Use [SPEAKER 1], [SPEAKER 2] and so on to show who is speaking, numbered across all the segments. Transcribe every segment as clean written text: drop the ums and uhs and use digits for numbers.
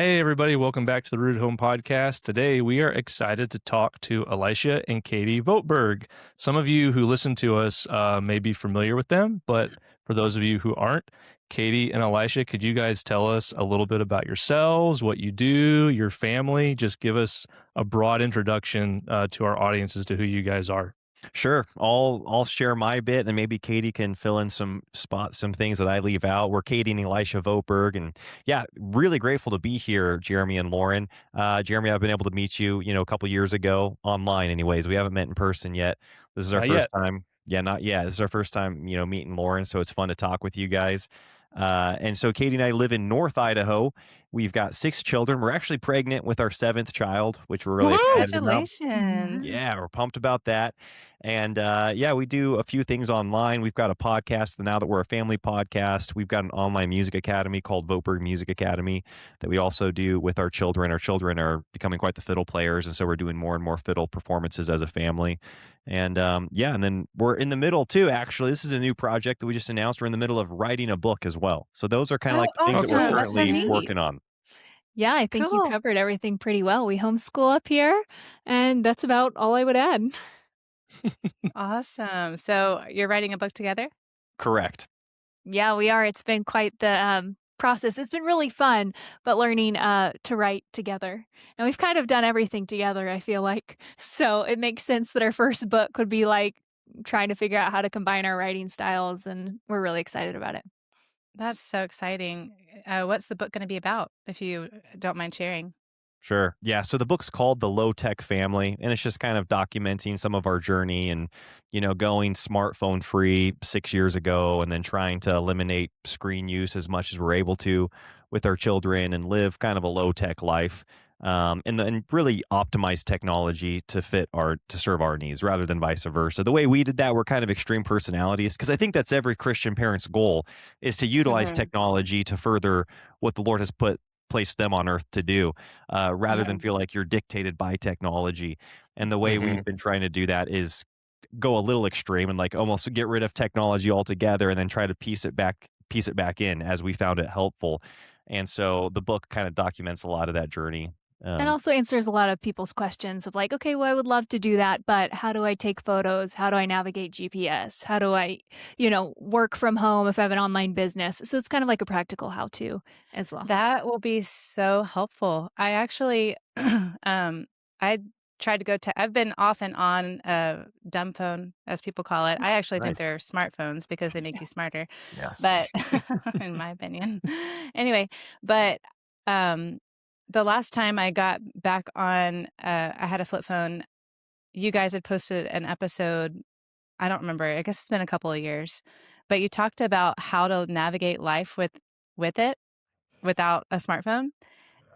[SPEAKER 1] Hey, everybody. Welcome back to the Rooted Home Podcast. Today, we are excited to talk to Elisha and Katie Voetberg. Some of you who listen to us may be familiar with them, but for those of you who aren't, Katie and Elisha, could you guys tell us a little bit about yourselves, what you do, your family? Just give us a broad introduction to our audience as to who you guys are.
[SPEAKER 2] Sure. I'll share my bit, and then maybe Katie can fill in some spots, some things that I leave out. We're Katie and Elisha Voetberg, and yeah, really grateful to be here, Jeremy and Lauren. Jeremy, I've been able to meet you, a couple years ago online. Anyways, we haven't met in person yet. This is our
[SPEAKER 1] Not
[SPEAKER 2] first
[SPEAKER 1] yet.
[SPEAKER 2] time. Yeah, not yet. This is our first time, meeting Lauren, so it's fun to talk with you guys. And so Katie and I live in North Idaho. We've got 6 children. We're actually pregnant with our 7th child, which we're really
[SPEAKER 1] Woohoo!
[SPEAKER 2] excited about.
[SPEAKER 3] Congratulations.
[SPEAKER 2] Yeah, we're pumped about that. And yeah, we do a few things online. We've got a podcast now that we're a family podcast. We've got an online music academy called Voetberg Music Academy that we also do with our children. Our children are becoming quite the fiddle players. And so we're doing more and more fiddle performances as a family. And yeah, and then we're in the middle too, actually. This is a new project that we just announced. We're in the middle of writing a book as well. So those are kind of
[SPEAKER 3] Oh,
[SPEAKER 2] like the things that we're
[SPEAKER 3] awesome. That's so
[SPEAKER 2] currently
[SPEAKER 3] neat.
[SPEAKER 2] working on.
[SPEAKER 4] Yeah, I think you
[SPEAKER 3] Cool.
[SPEAKER 4] covered everything pretty well. We homeschool up here, and that's about all I would add.
[SPEAKER 3] Awesome. So you're writing a book together?
[SPEAKER 2] Correct.
[SPEAKER 4] Yeah, we are. It's been quite the process. It's been really fun, but learning to write together. And we've kind of done everything together, I feel like. So it makes sense that our first book would be like trying to figure out how to combine our writing styles, and we're really excited about it.
[SPEAKER 3] That's so exciting. What's the book going to be about, if you don't mind sharing?
[SPEAKER 2] Sure. Yeah. So the book's called The Low Tech Family, and it's just kind of documenting some of our journey and, going smartphone free 6 years ago and then trying to eliminate screen use as much as we're able to with our children and live kind of a low tech life. And really optimize technology to serve our needs rather than vice versa. The way we did that, we're kind of extreme personalities because I think that's every Christian parent's goal is to utilize
[SPEAKER 3] Mhm.
[SPEAKER 2] technology to further what the Lord has placed them on earth to do, rather than
[SPEAKER 3] Mhm.
[SPEAKER 2] feel like you're dictated by technology. And the way we've been trying to do that is go a little extreme and like almost get rid of technology altogether and then try to piece it back in as we found it helpful. And so the book kind of documents a lot of that journey.
[SPEAKER 4] And
[SPEAKER 2] Um,
[SPEAKER 4] also answers a lot of people's questions of like, okay, well, I would love to do that, but how do I take photos? How do I navigate GPS? How do I, work from home if I have an online business? So it's kind of like a practical how-to as well.
[SPEAKER 3] That will be so helpful. I actually, I tried to I've been off and on a dumb phone, as people call it. I actually think
[SPEAKER 2] Nice.
[SPEAKER 3] they're smartphones because they make you smarter,
[SPEAKER 2] Yeah.
[SPEAKER 3] but in my opinion. Anyway, but um, the last time I got back on, I had a flip phone. You guys had posted an episode. I don't remember. I guess it's been a couple of years, but you talked about how to navigate life with it without a smartphone.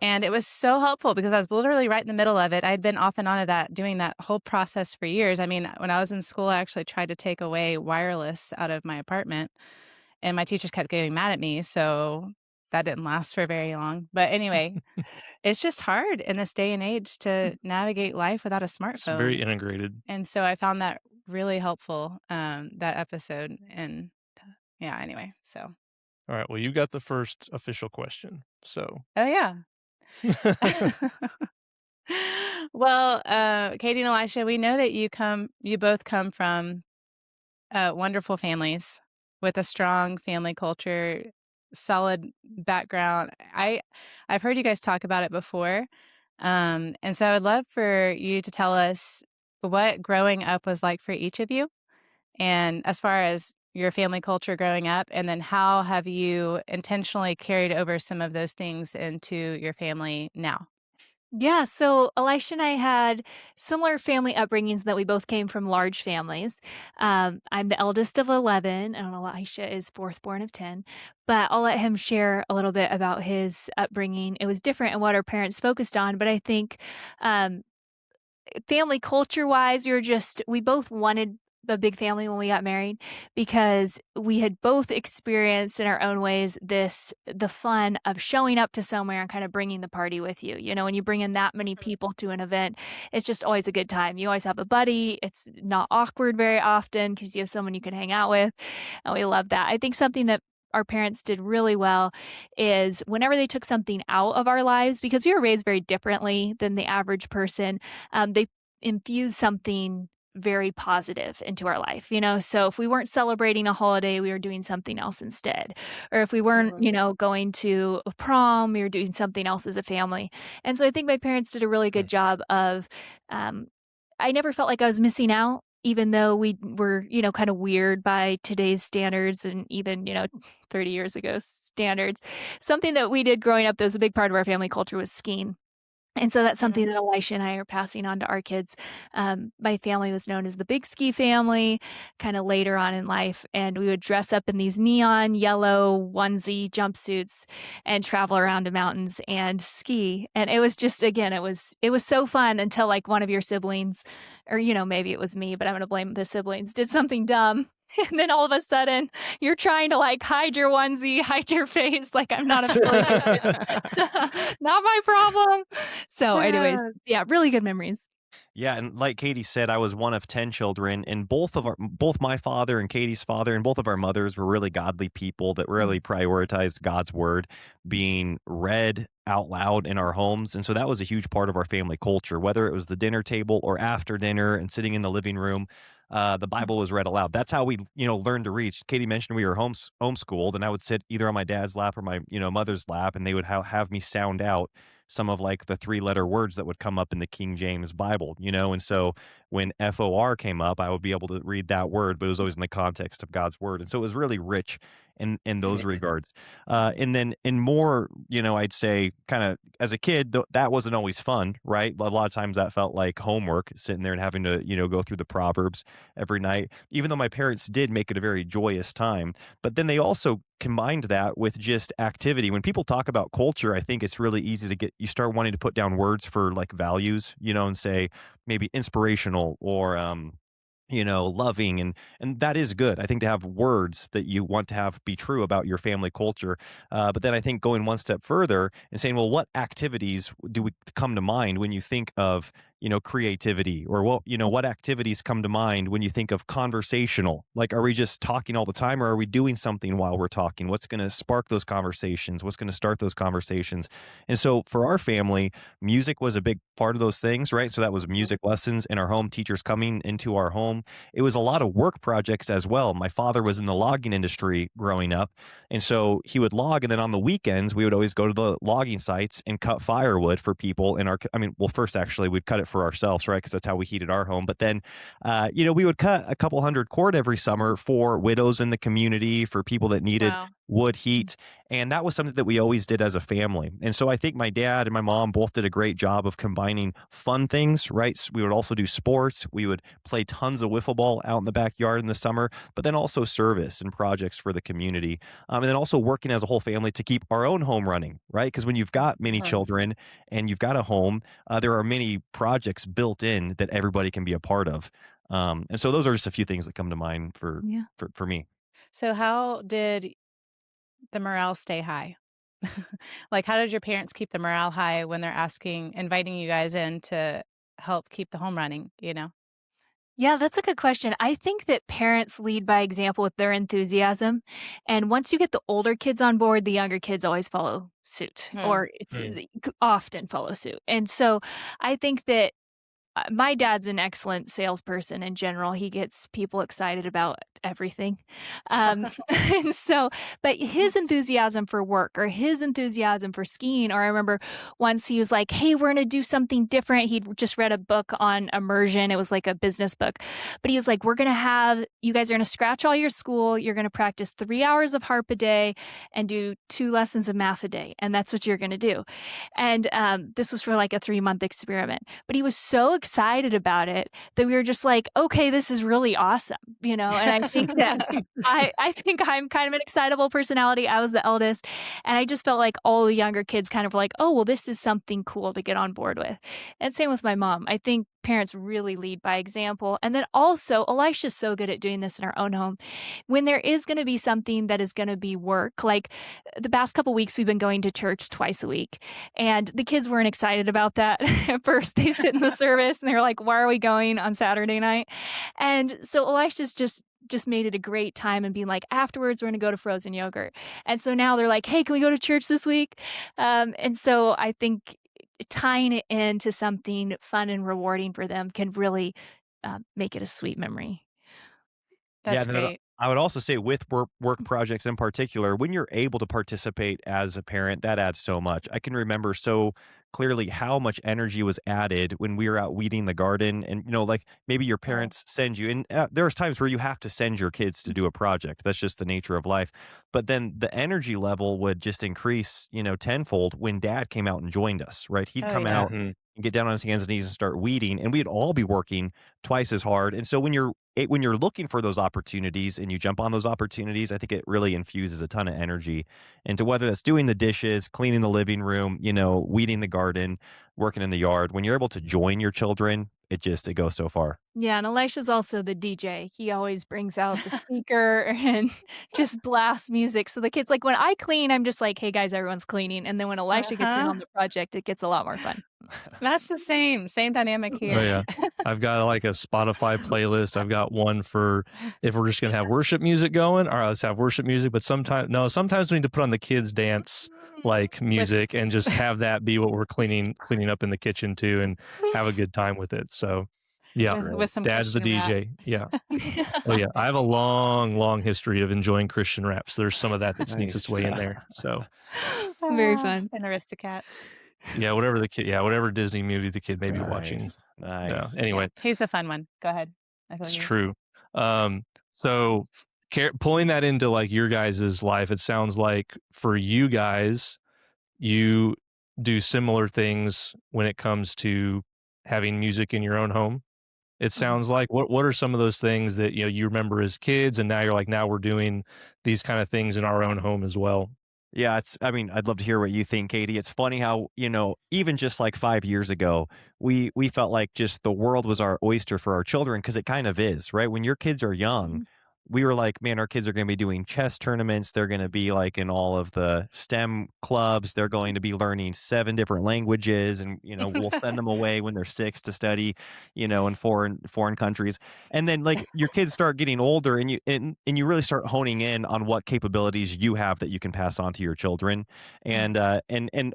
[SPEAKER 3] And it was so helpful because I was literally right in the middle of it. I'd been off and on of that, doing that whole process for years. I mean, when I was in school, I actually tried to take away wireless out of my apartment, and my teachers kept getting mad at me. So that didn't last for very long. But anyway, it's just hard in this day and age to navigate life without a
[SPEAKER 1] It's very
[SPEAKER 3] smartphone.
[SPEAKER 1] integrated.
[SPEAKER 3] And so I found that really helpful, that episode. And yeah, anyway, so.
[SPEAKER 1] All right. Well, you got the first official question. So,
[SPEAKER 3] Oh, yeah. Well, Katie and Elisha, we know that you both come from wonderful families with a strong family culture, solid background. I've heard you guys talk about it before, and so I would love for you to tell us what growing up was like for each of you, and as far as your family culture growing up, and then how have you intentionally carried over some of those things into your family now?
[SPEAKER 4] Yeah, so Elisha and I had similar family upbringings that we both came from large families. I'm the eldest of 11, and Elisha is fourth born of 10. But I'll let him share a little bit about his upbringing. It was different in what our parents focused on, but I think um, family culture wise, we both wanted a big family when we got married because we had both experienced in our own ways the fun of showing up to somewhere and kind of bringing the party with you. When you bring in that many people to an event, it's just always a good time. You always have a buddy. It's not awkward very often because you have someone you can hang out with. And we love that. I think something that our parents did really well is whenever they took something out of our lives, because we were raised very differently than the average person, they infused something very positive into our life, So if we weren't celebrating a holiday, we were doing something else instead. Or if we weren't, going to a prom, we were doing something else as a family. And so I think my parents did a really good job of, I never felt like I was missing out, even though we were, kind of weird by today's standards and even, 30 years ago standards. Something that we did growing up that was a big part of our family culture was skiing. And so that's something that Elisha and I are passing on to our kids. My family was known as the Big Ski family, kind of later on in life. And we would dress up in these neon yellow onesie jumpsuits and travel around the mountains and ski. And it was just, again, it was so fun until like one of your siblings, or, maybe it was me, but I'm going to blame the siblings, did something dumb. And then all of a sudden, you're trying to like hide your onesie, hide your face. Like, I'm not affiliated. Not my problem. So anyways, yeah, really good memories.
[SPEAKER 2] Yeah, and like Katie said, I was one of 10 children, and both my father and Katie's father and both of our mothers were really godly people that really prioritized God's word being read out loud in our homes. And so that was a huge part of our family culture, whether it was the dinner table or after dinner and sitting in the living room. The Bible was read aloud. That's how we, learned to read. Katie mentioned we were homeschooled, and I would sit either on my dad's lap or my, mother's lap, and they would have me sound out some of like the 3-letter words that would come up in the King James Bible, and so when FOR came up, I would be able to read that word, but it was always in the context of God's word. And so it was really rich in those regards. And then in more, I'd say kind of as a kid, that wasn't always fun, right? A lot of times that felt like homework, sitting there and having to, go through the Proverbs every night, even though my parents did make it a very joyous time. But then they also combined that with just activity. When people talk about culture, I think it's really easy to you start wanting to put down words for like values, and say maybe inspirational or, loving. And that is good. I think to have words that you want to have be true about your family culture. But then I think going one step further and saying, well, what activities do we come to mind when you think of, creativity, or what activities come to mind when you think of conversational? Like, are we just talking all the time, or are we doing something while we're talking? What's going to spark those conversations? What's going to start those conversations? And so for our family, music was a big part of those things, right? So that was music lessons in our home, teachers coming into our home. It was a lot of work projects as well. My father was in the logging industry growing up, and so he would log, and then on the weekends, we would always go to the logging sites and cut firewood for people in our, first actually, we'd cut it for ourselves, right? Because that's how we heated our home. But then, we would cut a couple hundred cord every summer for widows in the community, for people that needed wood heat. And that was something that we always did as a family. And so I think my dad and my mom both did a great job of combining fun things, right? So we would also do sports. We would play tons of wiffle ball out in the backyard in the summer, but then also service and projects for the community. And then also working as a whole family to keep our own home running, right? Because when you've got many children and you've got a home, there are many projects built in that everybody can be a part of. And so those are just a few things that come to mind for me.
[SPEAKER 3] So how did the morale stay high? Like, how did your parents keep the morale high when they're inviting you guys in to help keep the home running,
[SPEAKER 4] Yeah, that's a good question. I think that parents lead by example with their enthusiasm. And once you get the older kids on board, the younger kids always follow suit, or often follow suit. And so I think that my dad's an excellent salesperson in general. He gets people excited about everything. And so, but his enthusiasm for work, or his enthusiasm for skiing, or I remember once he was like, hey, we're going to do something different. He'd just read a book on immersion. It was like a business book, but he was like, you guys are going to scratch all your school. You're going to practice 3 hours of harp a day and do 2 lessons of math a day. And that's what you're going to do. And this was for like a 3-month experiment, but he was so excited about it that we were just like, okay, this is really awesome, And I think that I think I'm kind of an excitable personality. I was the eldest, and I just felt like all the younger kids kind of were like, oh, well, this is something cool to get on board with. And same with my mom. I think parents really lead by example. And then also, Elisha's so good at doing this in our own home. When there is going to be something that is going to be work, like the past couple weeks, we've been going to church twice a week, and the kids weren't excited about that. At first, they sit in the service and they're like, why are we going on Saturday night? And so Elisha's just just made it a great time and being like, afterwards, we're going to go to frozen yogurt. And so now they're like, hey, can we go to church this week? And so I think tying it into something fun and rewarding for them can really make it a sweet memory.
[SPEAKER 3] That's
[SPEAKER 2] and then
[SPEAKER 3] great.
[SPEAKER 2] I would also say with work projects in particular, when you're able to participate as a parent, that adds so much. I can remember so clearly how much energy was added when we were out weeding the garden, and like maybe your
[SPEAKER 3] Wow.
[SPEAKER 2] parents send you, and there's times where you have to send your kids to do a project. That's just the nature of life. But then the energy level would just increase, tenfold when Dad came out and joined us. Right? He'd
[SPEAKER 3] Oh,
[SPEAKER 2] come
[SPEAKER 3] yeah.
[SPEAKER 2] out and get down on his hands and knees and start weeding, and we'd all be working twice as hard. And so when you're looking for those opportunities and you jump on those opportunities, I think it really infuses a ton of energy into whether that's doing the dishes, cleaning the living room, weeding the garden, working in the yard. When you're able to join your children, it goes so far.
[SPEAKER 4] Yeah, and Elisha's also the DJ. He always brings out the speaker and just blasts music. So the kids, like when I clean, I'm just like, hey guys, everyone's cleaning. And then when Elisha gets in on the project, it gets a lot more fun.
[SPEAKER 3] That's the same dynamic here.
[SPEAKER 1] Oh yeah, I've got like a Spotify playlist. I've got one for if we're just gonna have worship music going. All right, let's have worship music. But sometimes we need to put on the kids dance like music and just have that be what we're cleaning up in the kitchen too, and have a good time with it. So yeah,
[SPEAKER 3] with some
[SPEAKER 1] Dad's the
[SPEAKER 3] Christian rap.
[SPEAKER 1] DJ. Yeah. Oh yeah, I have a long history of enjoying Christian rap. So there's some of that sneaks its way in there. So
[SPEAKER 4] Very fun.
[SPEAKER 3] And Aristocats.
[SPEAKER 1] yeah, whatever Disney movie the kid may be watching.
[SPEAKER 2] Nice.
[SPEAKER 1] Yeah. Anyway,
[SPEAKER 3] He's the fun one. Go ahead.
[SPEAKER 1] it's true. So pulling that into like your guys' life, it sounds like for you guys, you do similar things when it comes to having music in your own home. It sounds like what are some of those things that you remember as kids, and now you're like, now we're doing these kind of things in our own home as well.
[SPEAKER 2] Yeah, I'd love to hear what you think, Katie. It's funny how, even just like 5 years ago, we felt like just the world was our oyster for our children, because it kind of is, right? When your kids are young, we were like, man, our kids are going to be doing chess tournaments. They're going to be like in all of the STEM clubs. They're going to be learning 7 different languages, and we'll send them away when they're 6 to study, in foreign countries. And then like your kids start getting older, and you really start honing in on what capabilities you have that you can pass on to your children. And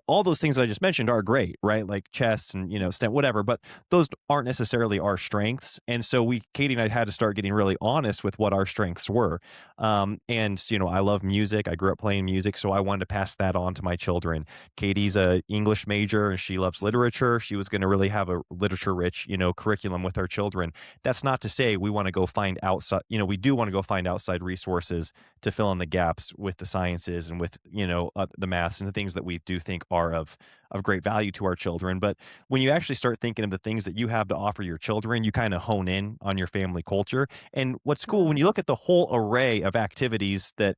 [SPEAKER 2] all those things that I just mentioned are great, right? Like chess and STEM, whatever. But those aren't necessarily our strengths. And so Katie and I had to start getting really honest with what our strengths were. And I love music. I grew up playing music, so I wanted to pass that on to my children. Katie's a English major and she loves literature. She was going to really have a literature rich, curriculum with our children. That's not to say we want to go find outside, we do want to go find outside resources to fill in the gaps with the sciences and with, the maths and the things that we do think are of great value to our children. But when you actually start thinking of the things that you have to offer your children, you kind of hone in on your family culture. And what's cool, when you look at the whole array of activities that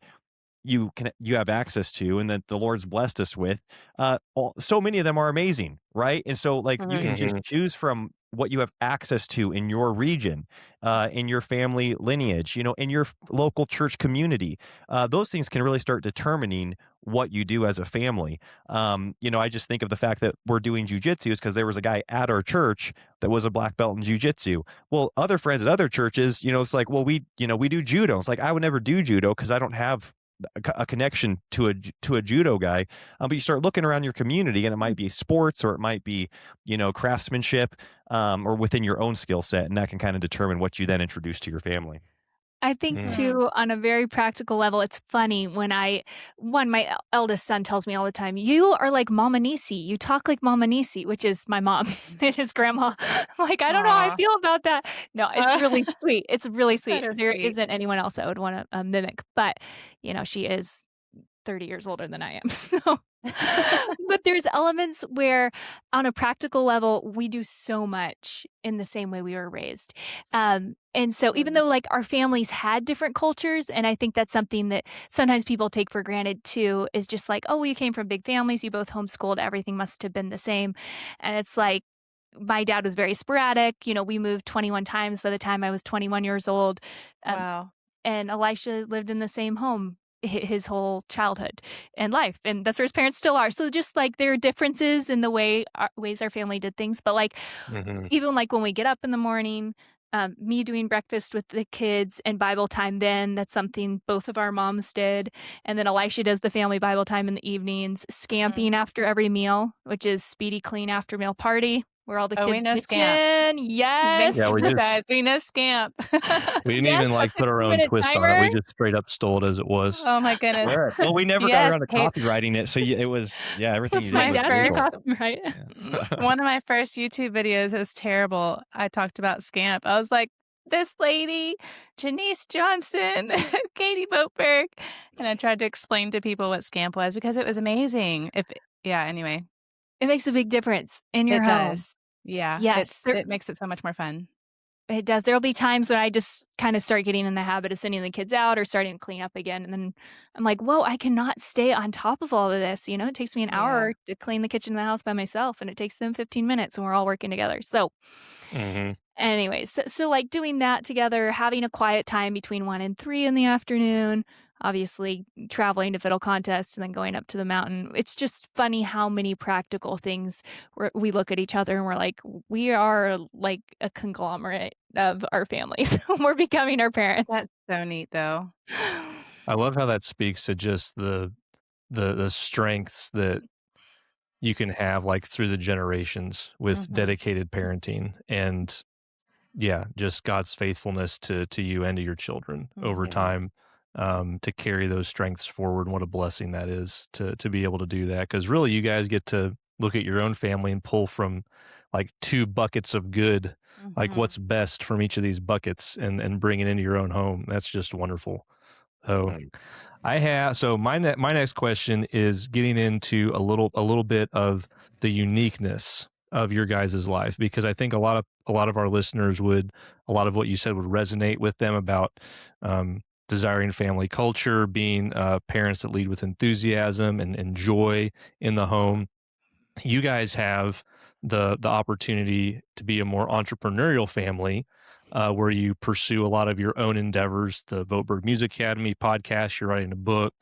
[SPEAKER 2] you have access to and that the Lord's blessed us with, so many of them are amazing, right? And so like you can just choose from what you have access to in your region, in your family lineage, in your local church community. Those things can really start determining what you do as a family. I just think of the fact that we're doing jujitsu is because there was a guy at our church that was a black belt in jujitsu. Well, other friends at other churches, it's like, well, we do judo. It's like, I would never do judo because I don't have a connection to a judo guy. But you start looking around your community, and it might be sports, or it might be, craftsmanship, or within your own skill set. And that can kind of determine what you then introduce to your family.
[SPEAKER 4] I think too, on a very practical level, it's funny when my eldest son tells me all the time, you are like Mama Nisi. You talk like Mama Nisi, which is my mom and his grandma. Like, I don't know how I feel about that. No, it's really sweet. It's really sweet. There isn't anyone else I would want to mimic, but she is 30 years older than I am. So, but there's elements where on a practical level, we do so much in the same way we were raised. And so even though like our families had different cultures, and I think that's something that sometimes people take for granted too, is just like, oh, well, you came from big families, you both homeschooled, everything must have been the same. And it's like, my dad was very sporadic. We moved 21 times by the time I was 21 years old.
[SPEAKER 3] Wow.
[SPEAKER 4] And Elisha lived in the same home his whole childhood and life, and that's where his parents still are. So just like there are differences in the ways our family did things, but like even like when we get up in the morning, me doing breakfast with the kids and Bible time then. That's something both of our moms did. And then Elisha does the family Bible time in the evenings, scamping after every meal, which is speedy clean after meal party where all the
[SPEAKER 3] Oh, we
[SPEAKER 4] kids
[SPEAKER 3] know
[SPEAKER 4] pitch
[SPEAKER 3] Scamp.
[SPEAKER 4] in. Yes.
[SPEAKER 1] Yeah, we
[SPEAKER 3] You
[SPEAKER 1] just
[SPEAKER 3] guys, we know Scamp.
[SPEAKER 1] we didn't
[SPEAKER 4] Yes,
[SPEAKER 1] even like put our own
[SPEAKER 4] 15-minute
[SPEAKER 1] twist on it. We
[SPEAKER 4] timer.
[SPEAKER 1] just straight up stole it as it was.
[SPEAKER 3] Oh my goodness.
[SPEAKER 2] Sure. Well, we never got
[SPEAKER 3] Yes,
[SPEAKER 2] around to
[SPEAKER 3] hey,
[SPEAKER 2] copywriting it, so it was everything
[SPEAKER 3] That's
[SPEAKER 2] you
[SPEAKER 3] my
[SPEAKER 2] did was
[SPEAKER 4] Definitely
[SPEAKER 3] first-
[SPEAKER 2] legal.
[SPEAKER 4] copyright.
[SPEAKER 2] Yeah.
[SPEAKER 3] one of my first YouTube videos. It was terrible. I talked about Scamp. I was like, this lady, Janice Johnson, Katie Voetberg, and I tried to explain to people what Scamp was because it was amazing. Anyway,
[SPEAKER 4] It makes a big difference in your
[SPEAKER 3] it
[SPEAKER 4] home.
[SPEAKER 3] does. Yeah,
[SPEAKER 4] Yes,
[SPEAKER 3] it makes it so much more fun.
[SPEAKER 4] it does. There'll be times when I just kind of start getting in the habit of sending the kids out or starting to clean up again. And then I'm like, whoa, I cannot stay on top of all of this. It takes me an hour to clean the kitchen and the house by myself, and it takes them 15 minutes, and we're all working together. So anyways, so like doing that together, having a quiet time between 1 and 3 in the afternoon, obviously traveling to fiddle contest and then going up to the mountain. It's just funny how many practical things we look at each other and we're like, we are like a conglomerate of our families. We're becoming our parents.
[SPEAKER 3] That's so neat, though.
[SPEAKER 1] I love how that speaks to just the strengths that you can have like through the generations with dedicated parenting and just God's faithfulness to you and to your children over time, to carry those strengths forward. And what a blessing that is to be able to do that. Because really, you guys get to look at your own family and pull from like 2 buckets of good, like what's best from each of these buckets, and bring it into your own home. That's just wonderful. So my next question is getting into a little bit of the uniqueness of your guys' life, because I think a lot of our listeners a lot of what you said would resonate with them about desiring family culture, being parents that lead with enthusiasm and joy in the home. You guys have the opportunity to be a more entrepreneurial family, where you pursue a lot of your own endeavors, the Voetberg Music Academy podcast, you're writing a book.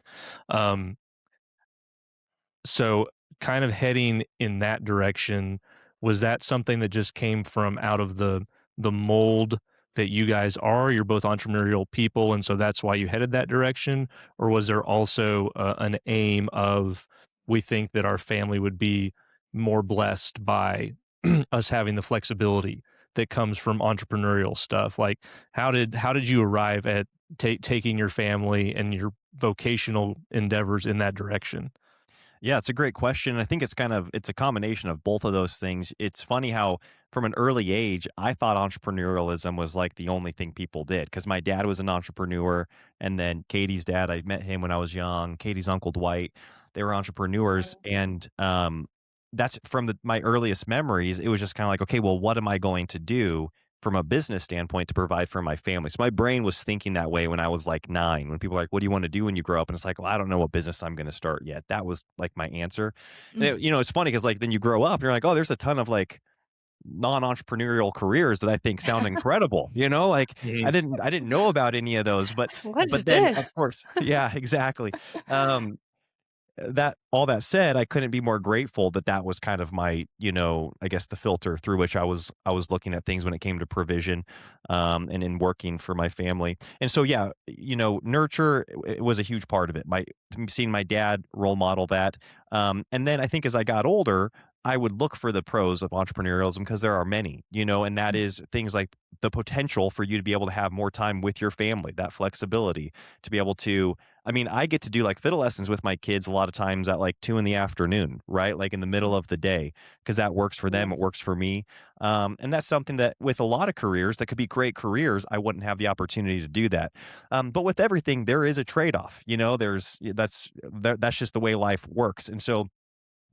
[SPEAKER 1] So kind of heading in that direction, was that something that just came from out of the mold that you guys are? You're both entrepreneurial people, and so that's why you headed that direction? Or was there also an aim of, we think that our family would be more blessed by us having the flexibility that comes from entrepreneurial stuff? Like, how did you arrive at taking your family and your vocational endeavors in that direction?
[SPEAKER 2] Yeah, it's a great question. I think it's a combination of both of those things. It's funny how from an early age, I thought entrepreneurialism was like the only thing people did, because my dad was an entrepreneur, and then Katie's dad, I met him when I was young. Katie's uncle Dwight, they were entrepreneurs, and that's from my earliest memories. It was just kind of like, okay, well, what am I going to do from a business standpoint to provide for my family? So my brain was thinking that way when I was like 9, when people were like, what do you want to do when you grow up? And it's like, well, I don't know what business I'm going to start yet. That was like my answer. And it's funny because like then you grow up and you're like, oh, there's a ton of like non-entrepreneurial careers that I think sound incredible. Like I didn't know about any of those, but then of course, yeah, exactly. All that said, I couldn't be more grateful that was kind of my, I guess the filter through which I was looking at things when it came to provision, and in working for my family. And so, yeah, nurture, it was a huge part of it. Seeing my dad role model that. And then I think as I got older, I would look for the pros of entrepreneurialism, because there are many, and that is things like the potential for you to be able to have more time with your family, that flexibility to be able to, I get to do like fiddle lessons with my kids a lot of times at like 2 p.m, right? Like in the middle of the day, because that works for them. It works for me. And that's something that with a lot of careers that could be great careers, I wouldn't have the opportunity to do that. But with everything, there is a trade-off, that's just the way life works. And so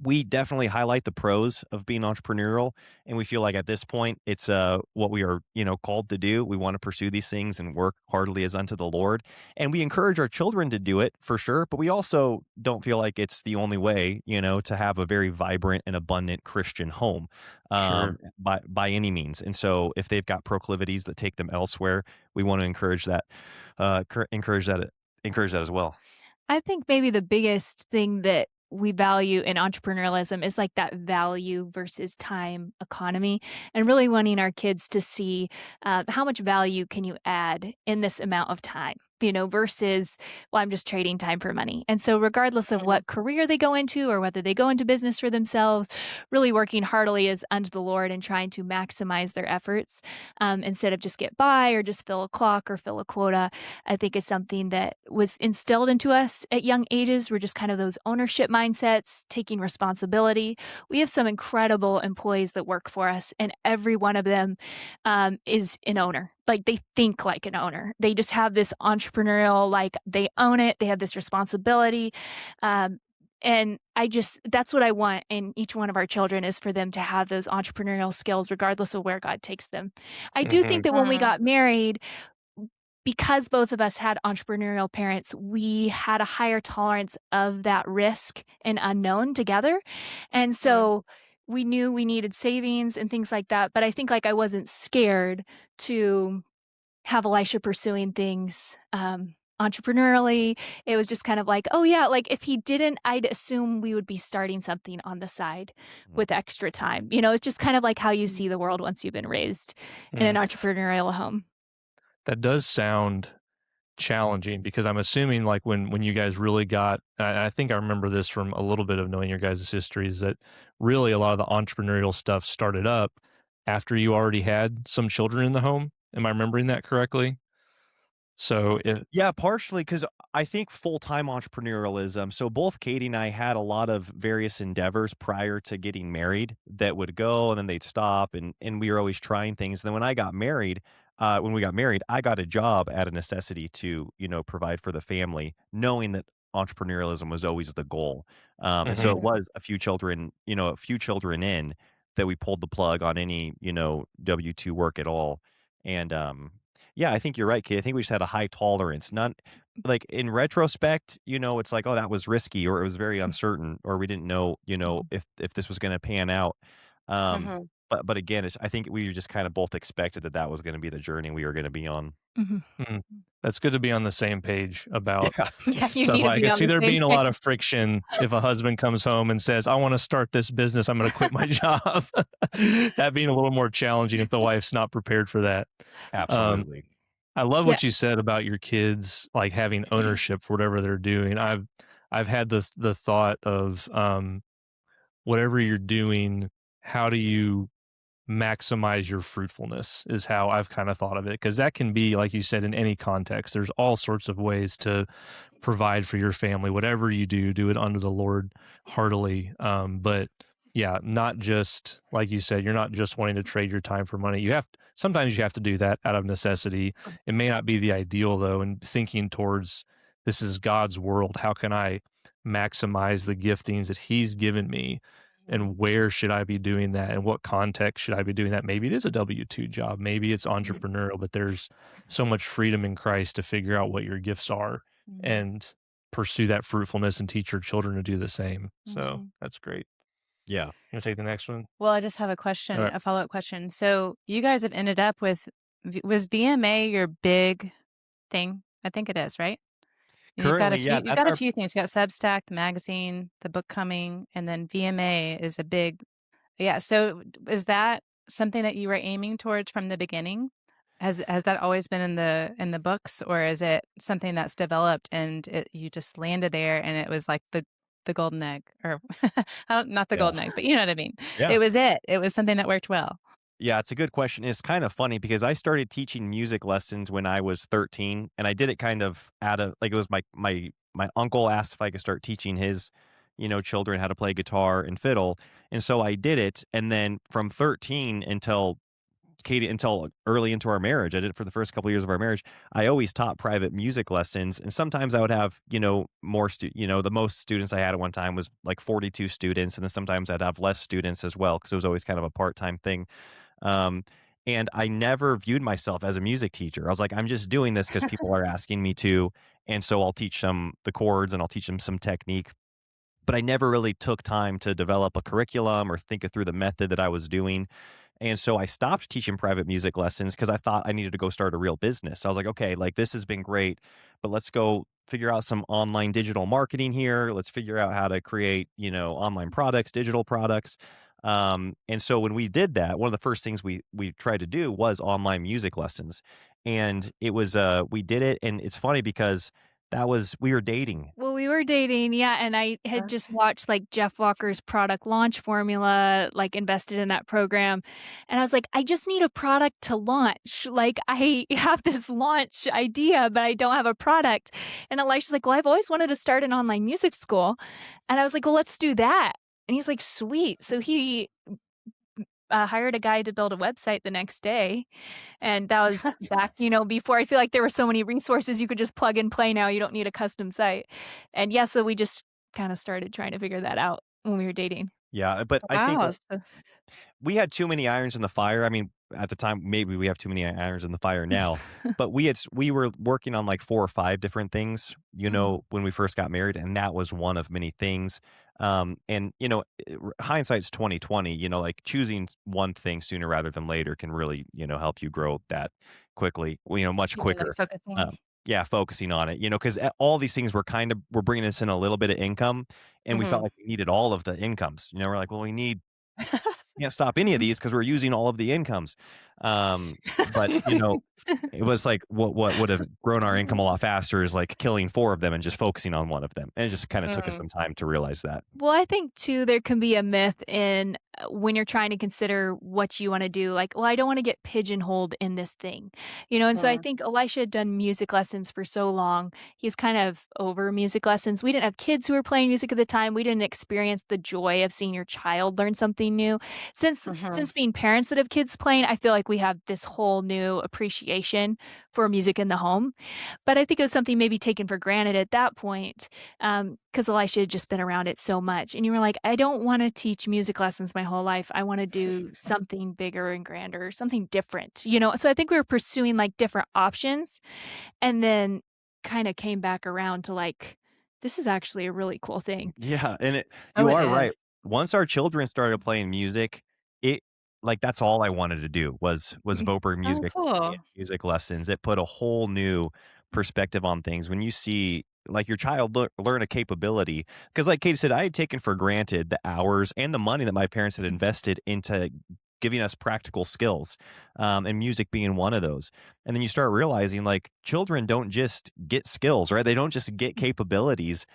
[SPEAKER 2] we definitely highlight the pros of being entrepreneurial, and we feel like at this point it's what we are called to do. We want to pursue these things and work heartily as unto the Lord, and we encourage our children to do it for sure, but we also don't feel like it's the only way to have a very vibrant and abundant Christian home, by any means. And so if they've got proclivities that take them elsewhere, we want to encourage that as well.
[SPEAKER 4] I think maybe the biggest thing that we value in entrepreneurialism is like that value versus time economy, and really wanting our kids to see how much value can you add in this amount of time, versus, well, I'm just trading time for money. And so regardless of what career they go into or whether they go into business for themselves, really working heartily as unto the Lord and trying to maximize their efforts instead of just get by or just fill a clock or fill a quota, I think is something that was instilled into us at young ages. We're just kind of those ownership mindsets, taking responsibility. We have some incredible employees that work for us, and every one of them is an owner. Like, they think like an owner. They just have this entrepreneurial, like, they own it. They have this responsibility. And that's what I want in each one of our children, is for them to have those entrepreneurial skills, regardless of where God takes them. I do think that when we got married, because both of us had entrepreneurial parents, we had a higher tolerance of that risk and unknown together. And so we knew we needed savings and things like that. But I think, like, I wasn't scared to have Elisha pursuing things entrepreneurially. It was just kind of like, oh yeah, like, if he didn't, I'd assume we would be starting something on the side with extra time. It's just kind of like how you see the world once you've been raised in an entrepreneurial home.
[SPEAKER 1] That does sound challenging, because I'm assuming, like, when you guys really got, I think I remember this from a little bit of knowing your guys' histories, that really a lot of the entrepreneurial stuff started up after you already had some children in the home. Am I remembering that correctly? So
[SPEAKER 2] Yeah, partially because I think full-time entrepreneurialism. So both Katie and I had a lot of various endeavors prior to getting married that would go and then they'd stop, and we were always trying things. And then when we got married, I got a job out of necessity to, provide for the family, knowing that entrepreneurialism was always the goal. And so it was a few children in that we pulled the plug on any, W-2 work at all. And yeah, I think you're right, Kate. I think we just had a high tolerance. Not like, in retrospect, it's like, oh, that was risky, or it was very uncertain, or we didn't know, if this was going to pan out. Um, but again, I think we just kind of both expected that was going to be the journey we were going to be on.
[SPEAKER 1] That's good to be on the same page about
[SPEAKER 2] Yeah.
[SPEAKER 3] Yeah, you
[SPEAKER 1] stuff.
[SPEAKER 3] need to
[SPEAKER 1] Like, I
[SPEAKER 3] be
[SPEAKER 1] could
[SPEAKER 3] on
[SPEAKER 1] see
[SPEAKER 3] the
[SPEAKER 1] there
[SPEAKER 3] same
[SPEAKER 1] being a
[SPEAKER 3] page.
[SPEAKER 1] lot of friction if a husband comes home and says, I want to start this business, I'm going to quit my job. That being a little more challenging if the wife's not prepared for that.
[SPEAKER 2] Absolutely.
[SPEAKER 1] I love
[SPEAKER 3] Yeah.
[SPEAKER 1] what you said about your kids, like, having ownership for whatever they're doing. I've had the thought of, whatever you're doing, how do you maximize your fruitfulness, is how I've kind of thought of it. Because that can be, like you said, in any context. There's all sorts of ways to provide for your family. Whatever you do it under the Lord heartily. But yeah, not just, like you said, you're not just wanting to trade your time for money. Sometimes you have to do that out of necessity. It may not be the ideal, though, and thinking towards, this is God's world. How can I maximize the giftings that He's given me? And where should I be doing that? And what context should I be doing that? Maybe it is a W-2 job. Maybe it's entrepreneurial, but there's so much freedom in Christ to figure out what your gifts are and pursue that fruitfulness and teach your children to do the same. So that's great.
[SPEAKER 2] Yeah.
[SPEAKER 1] You want to take the next one?
[SPEAKER 3] Well, I just have a question,
[SPEAKER 1] All right.
[SPEAKER 3] a follow-up question. So you guys have ended up with, was VMA your big thing? I think it is, right? You've got a
[SPEAKER 2] Currently,
[SPEAKER 3] few,
[SPEAKER 2] yeah,
[SPEAKER 3] you've
[SPEAKER 2] that's
[SPEAKER 3] got a
[SPEAKER 2] our
[SPEAKER 3] few things. You got Substack, the magazine, the book coming, and then VMA is a big, yeah. So is that something that you were aiming towards from the beginning? Has that always been in the books, or is it something that's developed and you just landed there and it was like the golden egg, or not the
[SPEAKER 2] Yeah.
[SPEAKER 3] golden egg, but you know what I mean?
[SPEAKER 2] Yeah.
[SPEAKER 3] It was something that worked well.
[SPEAKER 2] Yeah, it's a good question. It's kind of funny because I started teaching music lessons when I was 13, and I did it kind of out of, like, it was my uncle asked if I could start teaching his, children how to play guitar and fiddle. And so I did it. And then from 13 until early into our marriage, I did it for the first couple of years of our marriage. I always taught private music lessons, and sometimes I would have, more the most students I had at one time was like 42 students, and then sometimes I'd have less students as well, because it was always kind of a part-time thing. And I never viewed myself as a music teacher. I was like, I'm just doing this because people are asking me to, and so I'll teach them the chords and I'll teach them some technique. But I never really took time to develop a curriculum or think it through the method that I was doing. And so I stopped teaching private music lessons because I thought I needed to go start a real business. I was like, okay, like, this has been great, but let's go figure out some online digital marketing here. Let's figure out how to create, online products, digital products. And so when we did that, one of the first things we tried to do was online music lessons. And it was, we did it. And it's funny because we were dating.
[SPEAKER 4] Well, we were dating, yeah, and I had just watched, like, Jeff Walker's product launch formula, like, invested in that program, and I was like, "I just need a product to launch, like, I have this launch idea, but I don't have a product," and Elisha's like, "Well, I've always wanted to start an online music school," and I was like, "Well, let's do that," and he's like, "Sweet," so he hired a guy to build a website the next day. And that was back, before I feel like there were so many resources you could just plug and play now. You don't need a custom site. And yeah, so we just kind of started trying to figure that out when we were dating.
[SPEAKER 2] Yeah, but I
[SPEAKER 3] Wow.
[SPEAKER 2] think we had too many irons in the fire. I mean, at the time, maybe we have too many irons in the fire now, but we were working on like 4 or 5 different things, when we first got married, and that was one of many things. And hindsight's 2020. Like choosing one thing sooner rather than later can really, help you grow that quickly. Much
[SPEAKER 3] You mean, like,
[SPEAKER 2] quicker.
[SPEAKER 3] focusing?
[SPEAKER 2] Yeah, focusing on it. Because all these things were bringing us in a little bit of income, and we felt like we needed all of the incomes. We're like, well, can't stop any of these because we're using all of the incomes. But it was like what would have grown our income a lot faster is like killing 4 of them and just focusing on one of them. And it just kind of took us some time to realize that.
[SPEAKER 4] Well, I think too, there can be a myth in when you're trying to consider what you want to do, like, well, I don't want to get pigeonholed in this thing, and so I think Elisha had done music lessons for so long. He's kind of over music lessons. We didn't have kids who were playing music at the time. We didn't experience the joy of seeing your child learn something new. Since being parents that have kids playing, I feel like we have this whole new appreciation for music in the home. But I think it was something maybe taken for granted at that point, because Elisha had just been around it so much. And you were like, I don't want to teach music lessons my whole life. I want to do something bigger and grander, something different, So I think we were pursuing like different options, and then kind of came back around to like, this is actually a really cool thing.
[SPEAKER 2] Yeah, and
[SPEAKER 3] It
[SPEAKER 2] you are right.
[SPEAKER 3] is.
[SPEAKER 2] Once our children started playing music, it that's all I wanted to do was Voetberg
[SPEAKER 3] Oh,
[SPEAKER 2] music
[SPEAKER 3] cool.
[SPEAKER 2] and music lessons. It put a whole new perspective on things when you see like your child learn a capability. Because like Katie said, I had taken for granted the hours and the money that my parents had invested into giving us practical skills, and music being one of those. And then you start realizing like children don't just get skills, right? They don't just get capabilities.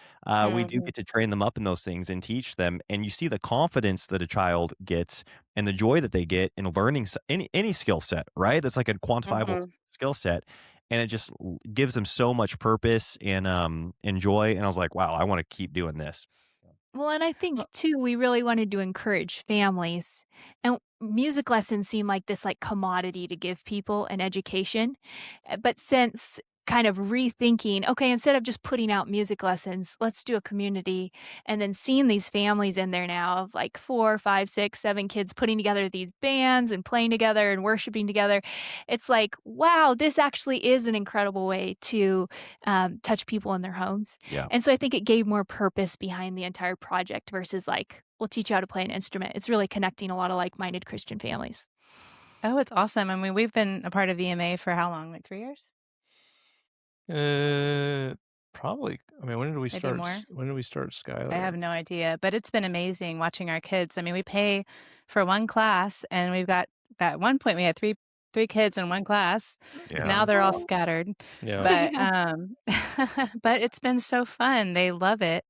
[SPEAKER 2] We do get to train them up in those things and teach them. And you see the confidence that a child gets and the joy that they get in learning any skill set, right? That's like a quantifiable skill set. And it just gives them so much purpose and joy. And I was like, wow, I want to keep doing this.
[SPEAKER 4] Well, and I think too, we really wanted to encourage families. And music lessons seem like this like commodity to give people an education. But since kind of rethinking, okay, instead of just putting out music lessons, let's do a community. And then seeing these families in there now of like 4, 5, 6, 7 kids putting together these bands and playing together and worshiping together. It's like, wow, this actually is an incredible way to touch people in their homes.
[SPEAKER 2] Yeah.
[SPEAKER 4] And so I think it gave more purpose behind the entire project versus like, we'll teach you how to play an instrument. It's really connecting a lot of like-minded Christian families.
[SPEAKER 3] Oh, it's awesome. I mean, we've been a part of EMA for how long? Like 3 years?
[SPEAKER 1] Probably. I mean, when did we
[SPEAKER 3] Maybe
[SPEAKER 1] start?
[SPEAKER 3] more.
[SPEAKER 1] When did we start Skylar?
[SPEAKER 3] I have no idea, but it's been amazing watching our kids. I mean, we pay for one class, and we've got at one point we had three kids in one class.
[SPEAKER 2] Yeah.
[SPEAKER 3] Now they're all scattered.
[SPEAKER 1] Yeah.
[SPEAKER 3] But but it's been so fun. They love it,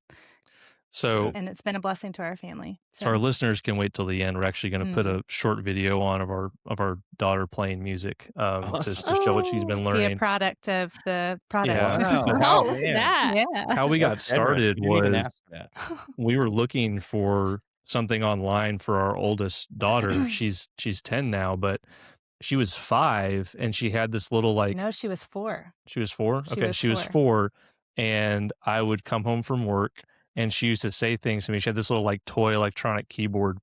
[SPEAKER 1] So
[SPEAKER 3] and it's been a blessing to our family.
[SPEAKER 1] So our listeners can wait till the end. We're actually going to put a short video on of our daughter playing music, just to show what she's been
[SPEAKER 3] see
[SPEAKER 1] learning.
[SPEAKER 3] a product of the product.
[SPEAKER 1] Yeah.
[SPEAKER 2] Wow.
[SPEAKER 3] Yeah.
[SPEAKER 1] How we got started was
[SPEAKER 2] that.
[SPEAKER 1] we were looking for something online for our oldest daughter. She's 10 now, but she was 5 and she had this little like.
[SPEAKER 3] No, she was 4.
[SPEAKER 1] She was 4? Okay, she was 4, and I would come home from work. And she used to say things to me. She had this little like toy electronic keyboard.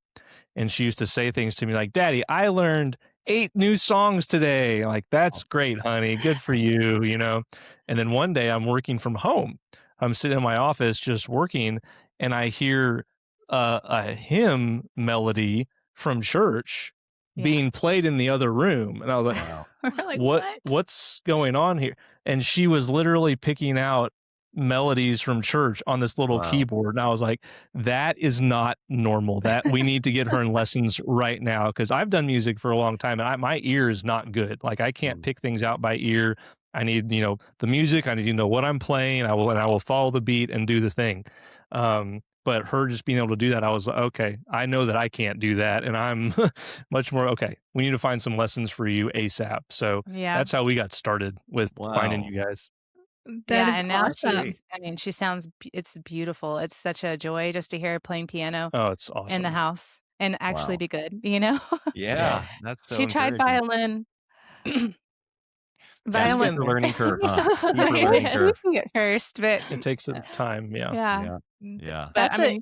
[SPEAKER 1] And she used to say things to me like, Daddy, I learned 8 new songs today. Like, that's great, honey. Good for you, And then one day I'm working from home. I'm sitting in my office just working, and I hear a hymn melody from church being played in the other room. And I was like,
[SPEAKER 3] We're like, what?
[SPEAKER 1] What's going on here? And she was literally picking out melodies from church on this little
[SPEAKER 2] Wow.
[SPEAKER 1] keyboard. And I was like, that is not normal. That we need to get her in lessons right now. Cause I've done music for a long time and my ear is not good. Like I can't pick things out by ear. I need, the music. I need to know what I'm playing. I will follow the beat and do the thing. But her just being able to do that, I was like, okay, I know that I can't do that. And I'm much more, okay, we need to find some lessons for you ASAP. So
[SPEAKER 3] Yeah.
[SPEAKER 1] that's how we got started with finding
[SPEAKER 2] Wow.
[SPEAKER 1] you guys.
[SPEAKER 4] That is
[SPEAKER 3] And now
[SPEAKER 4] awesome.
[SPEAKER 3] she sounds, it's beautiful. It's such a joy just to hear her playing piano
[SPEAKER 1] Oh, it's awesome.
[SPEAKER 3] in the house and actually
[SPEAKER 2] Wow.
[SPEAKER 3] be good,
[SPEAKER 2] Yeah, that's so
[SPEAKER 3] She tried
[SPEAKER 2] encouraging.
[SPEAKER 3] violin.
[SPEAKER 2] Yeah, steeper
[SPEAKER 1] getting there.
[SPEAKER 2] learning curve, huh? Steeper learning curve.
[SPEAKER 3] At first, but
[SPEAKER 1] It takes some time. Yeah.
[SPEAKER 3] yeah.
[SPEAKER 2] Yeah.
[SPEAKER 3] But
[SPEAKER 4] That's
[SPEAKER 3] I mean,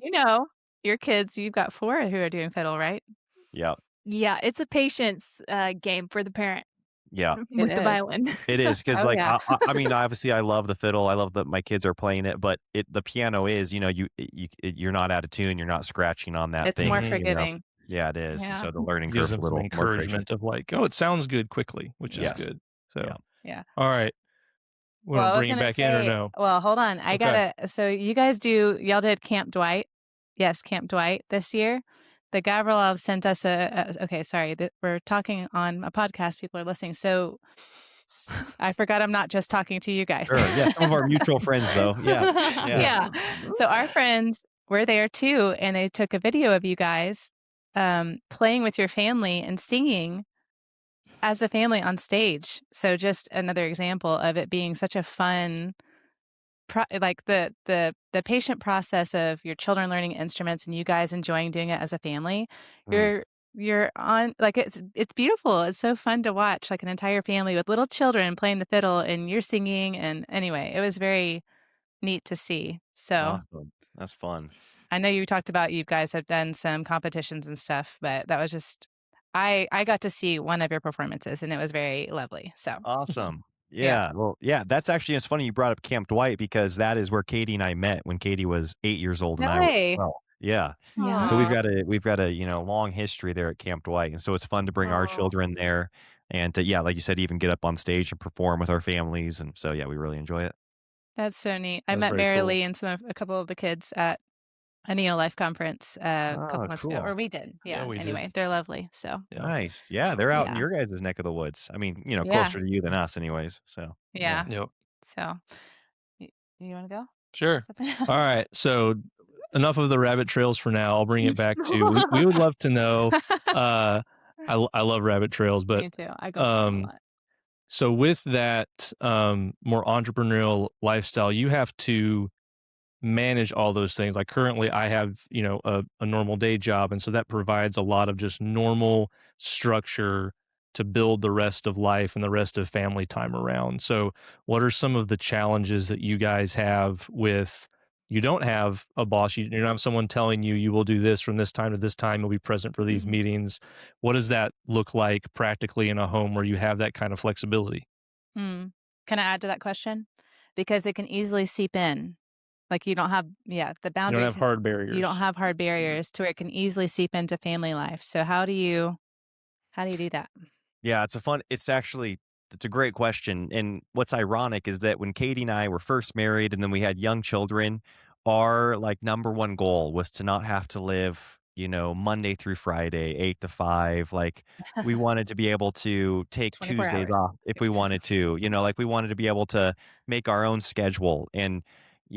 [SPEAKER 3] your kids, you've got 4 who are doing fiddle, right?
[SPEAKER 2] Yeah.
[SPEAKER 4] Yeah, it's a patience game for the parent
[SPEAKER 2] Yeah.
[SPEAKER 4] with the
[SPEAKER 3] is.
[SPEAKER 4] violin.
[SPEAKER 2] It is because,
[SPEAKER 3] Oh,
[SPEAKER 2] like,
[SPEAKER 3] yeah.
[SPEAKER 2] I mean, obviously, I love the fiddle. I love that my kids are playing it, but the piano is, you're not out of tune. You're not scratching on that
[SPEAKER 3] It's
[SPEAKER 2] thing.
[SPEAKER 3] more
[SPEAKER 1] Mhm.
[SPEAKER 3] forgiving.
[SPEAKER 2] Yeah, it is.
[SPEAKER 3] Yeah.
[SPEAKER 2] So the learning
[SPEAKER 1] Gives
[SPEAKER 2] curve's a
[SPEAKER 1] them some
[SPEAKER 2] little more gracious.
[SPEAKER 1] encouragement of like, oh, it sounds good quickly, which is
[SPEAKER 2] Yes.
[SPEAKER 1] good. So,
[SPEAKER 2] Yeah.
[SPEAKER 3] Yeah.
[SPEAKER 1] all right. Want
[SPEAKER 3] Well,
[SPEAKER 1] to
[SPEAKER 3] I was
[SPEAKER 1] bring it
[SPEAKER 3] gonna
[SPEAKER 1] back in or
[SPEAKER 3] say,
[SPEAKER 1] no?
[SPEAKER 3] well, hold on.
[SPEAKER 1] Okay.
[SPEAKER 3] So you guys y'all did Camp Dwight. Yes, Camp Dwight this year. The Gavrilov sent us okay, sorry, we're talking on a podcast. People are listening. So I forgot I'm not just talking to you guys.
[SPEAKER 2] Sure. Yeah. Some of our mutual friends, though. Yeah.
[SPEAKER 3] Yeah. So our friends were there too, and they took a video of you guys playing with your family and singing as a family on stage. So just another example of it being such a fun, like the patient process of your children learning instruments and you guys enjoying doing it as a family. You're on, like, it's beautiful. It's so fun to watch, like an entire family with little children playing the fiddle and you're singing. And anyway, it was very neat to see. So
[SPEAKER 2] Awesome. That's fun.
[SPEAKER 3] I know you talked about you guys have done some competitions and stuff, but that was just, I got to see one of your performances and it was very lovely. So
[SPEAKER 2] Awesome.
[SPEAKER 3] Yeah.
[SPEAKER 2] Yeah. Well, yeah, that's actually, it's funny you brought up Camp Dwight because that is where Katie and I met when Katie was 8 years old and
[SPEAKER 3] no
[SPEAKER 2] I was
[SPEAKER 3] way.
[SPEAKER 2] 12. Yeah.
[SPEAKER 3] Yeah.
[SPEAKER 2] So we've got a long history there at Camp Dwight. And so it's fun to bring our children there and to, like you said, even get up on stage and perform with our families. And so, yeah, we really enjoy it.
[SPEAKER 3] That's so neat. I
[SPEAKER 1] That's
[SPEAKER 3] met
[SPEAKER 1] very
[SPEAKER 3] Mary
[SPEAKER 1] cool.
[SPEAKER 3] Lee and a couple of the kids at a Neo Life conference a couple
[SPEAKER 2] Oh,
[SPEAKER 3] months ago,
[SPEAKER 2] cool.
[SPEAKER 3] or we did.
[SPEAKER 1] Yeah, we did.
[SPEAKER 3] Anyway, they're lovely. So
[SPEAKER 1] Yeah.
[SPEAKER 2] Nice. Yeah. They're out in
[SPEAKER 3] Yeah.
[SPEAKER 2] your guys' neck of the woods. I mean,
[SPEAKER 3] Yeah.
[SPEAKER 2] closer to you than us anyways. So,
[SPEAKER 3] yeah.
[SPEAKER 1] Yep.
[SPEAKER 3] So you want to go?
[SPEAKER 1] Sure. All right. So enough of the rabbit trails for now. I'll bring it back to, we would love to know, I love rabbit trails, but
[SPEAKER 3] Me too. I go for them a lot.
[SPEAKER 1] so with that more entrepreneurial lifestyle, you have to manage all those things. Like currently I have, a normal day job. And so that provides a lot of just normal structure to build the rest of life and the rest of family time around. So what are some of the challenges that you guys have with, you don't have a boss, you don't have someone telling you, you will do this from this time to this time, you'll be present for these meetings. What does that look like practically in a home where you have that kind of flexibility?
[SPEAKER 3] Can I add to that question? Because it can easily seep in. Like you don't have, the
[SPEAKER 1] You
[SPEAKER 3] boundaries.
[SPEAKER 1] don't have hard barriers.
[SPEAKER 3] You don't have hard barriers to where it can easily seep into family life. So how do you do that?
[SPEAKER 2] yeah, it's a great question. And what's ironic is that when Katie and I were first married and then we had young children, our like number one goal was to not have to live, Monday through Friday, 8 to 5. Like we wanted to be able to take
[SPEAKER 3] 24
[SPEAKER 2] Tuesdays
[SPEAKER 3] hours.
[SPEAKER 2] off if we wanted to, like we wanted to be able to make our own schedule. And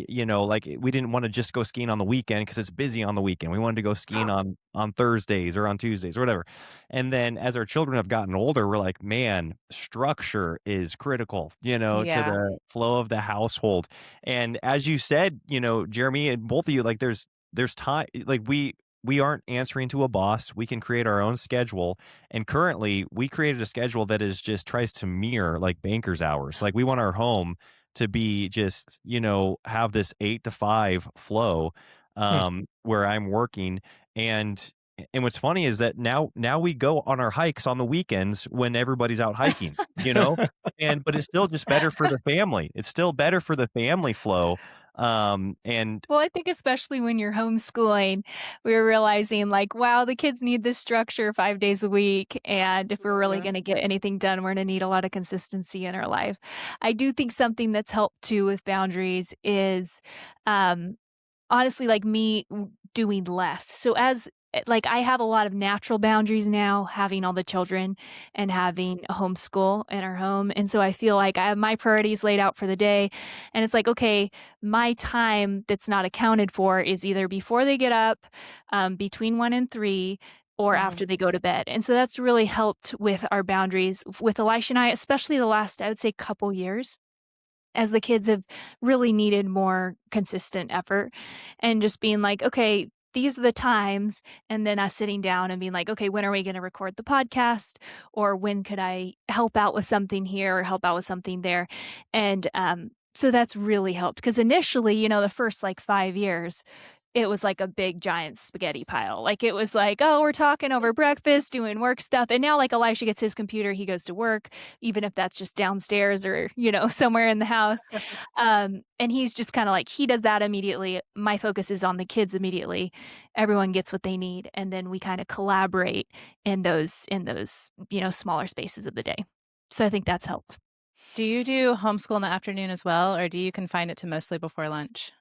[SPEAKER 2] like we didn't want to just go skiing on the weekend because it's busy on the weekend. We wanted to go skiing on Thursdays or on Tuesdays or whatever. And then as our children have gotten older, we're like, man, structure is critical, to
[SPEAKER 3] Yeah.
[SPEAKER 2] the flow of the household. And as you said, Jeremy and both of you, like there's time, like we aren't answering to a boss. We can create our own schedule. And currently we created a schedule that is just tries to mirror like banker's hours. Like we want our home to be just, have this 8 to 5 flow, where I'm working. And what's funny is that now we go on our hikes on the weekends when everybody's out hiking, but it's still just better for the family. It's still better for the family flow. And
[SPEAKER 4] Well, I think especially when you're homeschooling, we were realizing like, wow, the kids need this structure 5 days a week. And if we're really
[SPEAKER 3] Mhm.
[SPEAKER 4] going to get anything done, we're going to need a lot of consistency in our life. I do think something that's helped too with boundaries is um, honestly, like me doing less. So like I have a lot of natural boundaries now, having all the children and having a homeschool in our home. And so I feel like I have my priorities laid out for the day. And it's like, okay, my time that's not accounted for is either before they get up, between 1 and 3, or
[SPEAKER 3] Mhm.
[SPEAKER 4] after they go to bed. And so that's really helped with our boundaries with Elisha and I, especially the last, I would say, couple years as the kids have really needed more consistent effort and just being like, okay, these are the times. And then us sitting down and being like, okay, when are we going to record the podcast? Or when could I help out with something here or help out with something there? And so that's really helped because initially, the first like 5 years, it was like a big giant spaghetti pile. Like it was like, oh, we're talking over breakfast, doing work stuff. And now like Elisha gets his computer, he goes to work, even if that's just downstairs or, somewhere in the house. And he's just kind of like, he does that immediately. My focus is on the kids immediately. Everyone gets what they need. And then we kind of collaborate in those, smaller spaces of the day. So I think that's helped.
[SPEAKER 3] Do you do homeschool in the afternoon as well, or do you confine it to mostly before lunch?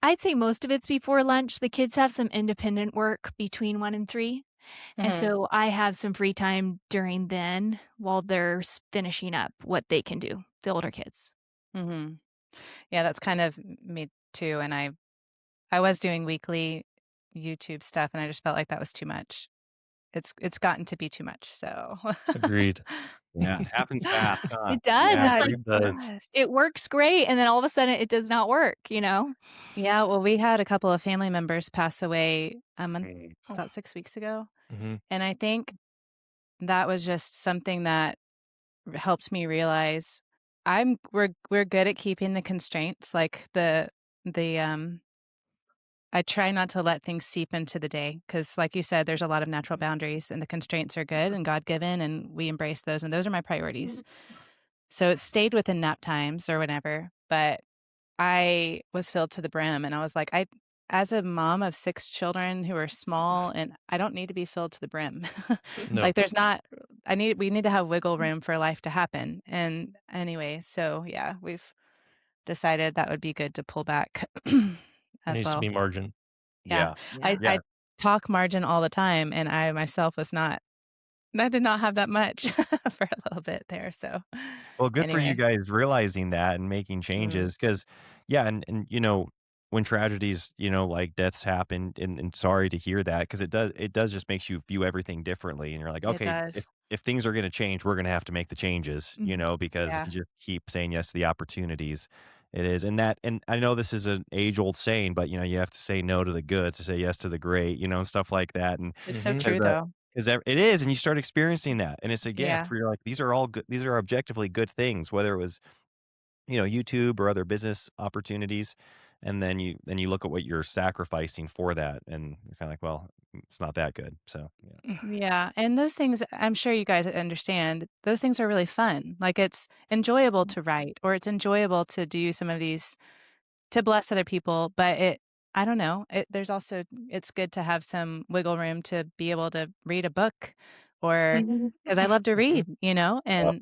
[SPEAKER 4] I'd say most of it's before lunch. The kids have some independent work between 1 and 3. And
[SPEAKER 3] Mhm.
[SPEAKER 4] so I have some free time during then while they're finishing up what they can do, the older kids.
[SPEAKER 3] Mhm. Yeah, that's kind of me too. And I was doing weekly YouTube stuff, and I just felt like that was too much. It's gotten to be too much. So
[SPEAKER 1] Agreed.
[SPEAKER 2] yeah, it happens fast, huh?
[SPEAKER 4] It does.
[SPEAKER 2] Yeah,
[SPEAKER 3] yeah,
[SPEAKER 4] It's
[SPEAKER 2] it
[SPEAKER 4] like
[SPEAKER 3] it
[SPEAKER 2] really does.
[SPEAKER 3] does.
[SPEAKER 4] it works great. And then all of a sudden it does not work.
[SPEAKER 3] Yeah, well, we had a couple of family members pass away
[SPEAKER 2] Mm.
[SPEAKER 3] about 6 weeks ago,
[SPEAKER 1] Hmm.
[SPEAKER 3] and I think that was just something that helped me realize we're good at keeping the constraints, like the I try not to let things seep into the day because, like you said, there's a lot of natural boundaries, and the constraints are good and God given, and we embrace those, and those are my priorities. So it stayed within nap times or whatever, but I was filled to the brim, and I was like, as a mom of 6 children who are small, and I don't need to be filled to the brim.
[SPEAKER 1] No.
[SPEAKER 3] Like, there's not we need to have wiggle room for life to happen, and anyway, so, yeah, we've decided that would be good to pull back
[SPEAKER 1] There
[SPEAKER 3] as
[SPEAKER 1] needs to
[SPEAKER 3] well.
[SPEAKER 1] be margin.
[SPEAKER 3] Yeah.
[SPEAKER 2] Yeah,
[SPEAKER 3] I
[SPEAKER 2] yeah.
[SPEAKER 3] talk margin all the time, and I myself I did not have that much for a little bit there, so
[SPEAKER 2] Well, good for you
[SPEAKER 3] anyway.
[SPEAKER 2] guys realizing that and making
[SPEAKER 3] Mm,
[SPEAKER 2] changes, because yeah, and when tragedies, like deaths happen, and sorry to hear that, because it does just makes you view everything differently, and you're like,
[SPEAKER 3] it
[SPEAKER 2] okay, if
[SPEAKER 3] does.
[SPEAKER 2] if things are gonna change, we're gonna have to make the changes,
[SPEAKER 4] Mhm.
[SPEAKER 2] because if
[SPEAKER 3] Yeah.
[SPEAKER 2] you just keep saying yes to the opportunities, it is. And I know this is an age-old saying, but you have to say no to the good to say yes to the great, and stuff like that, and
[SPEAKER 3] It's so
[SPEAKER 1] Hmm.
[SPEAKER 2] 'cause,
[SPEAKER 3] true, though.
[SPEAKER 2] it is, and you start experiencing that, and it's a gift
[SPEAKER 3] Yeah.
[SPEAKER 2] where you're like, these are all good, these are objectively good things, whether it was, YouTube or other business opportunities, and then you look at what you're sacrificing for that, and you're kinda like, well, it's not that good, so, yeah.
[SPEAKER 3] Yeah, and those things, I'm sure you guys understand, those things are really fun. Like, it's enjoyable to write, or it's enjoyable to do some of these to bless other people, but I don't know, there's also it's good to have some wiggle room to be able to read a book, or because I love to read,
[SPEAKER 2] Yep.
[SPEAKER 3] and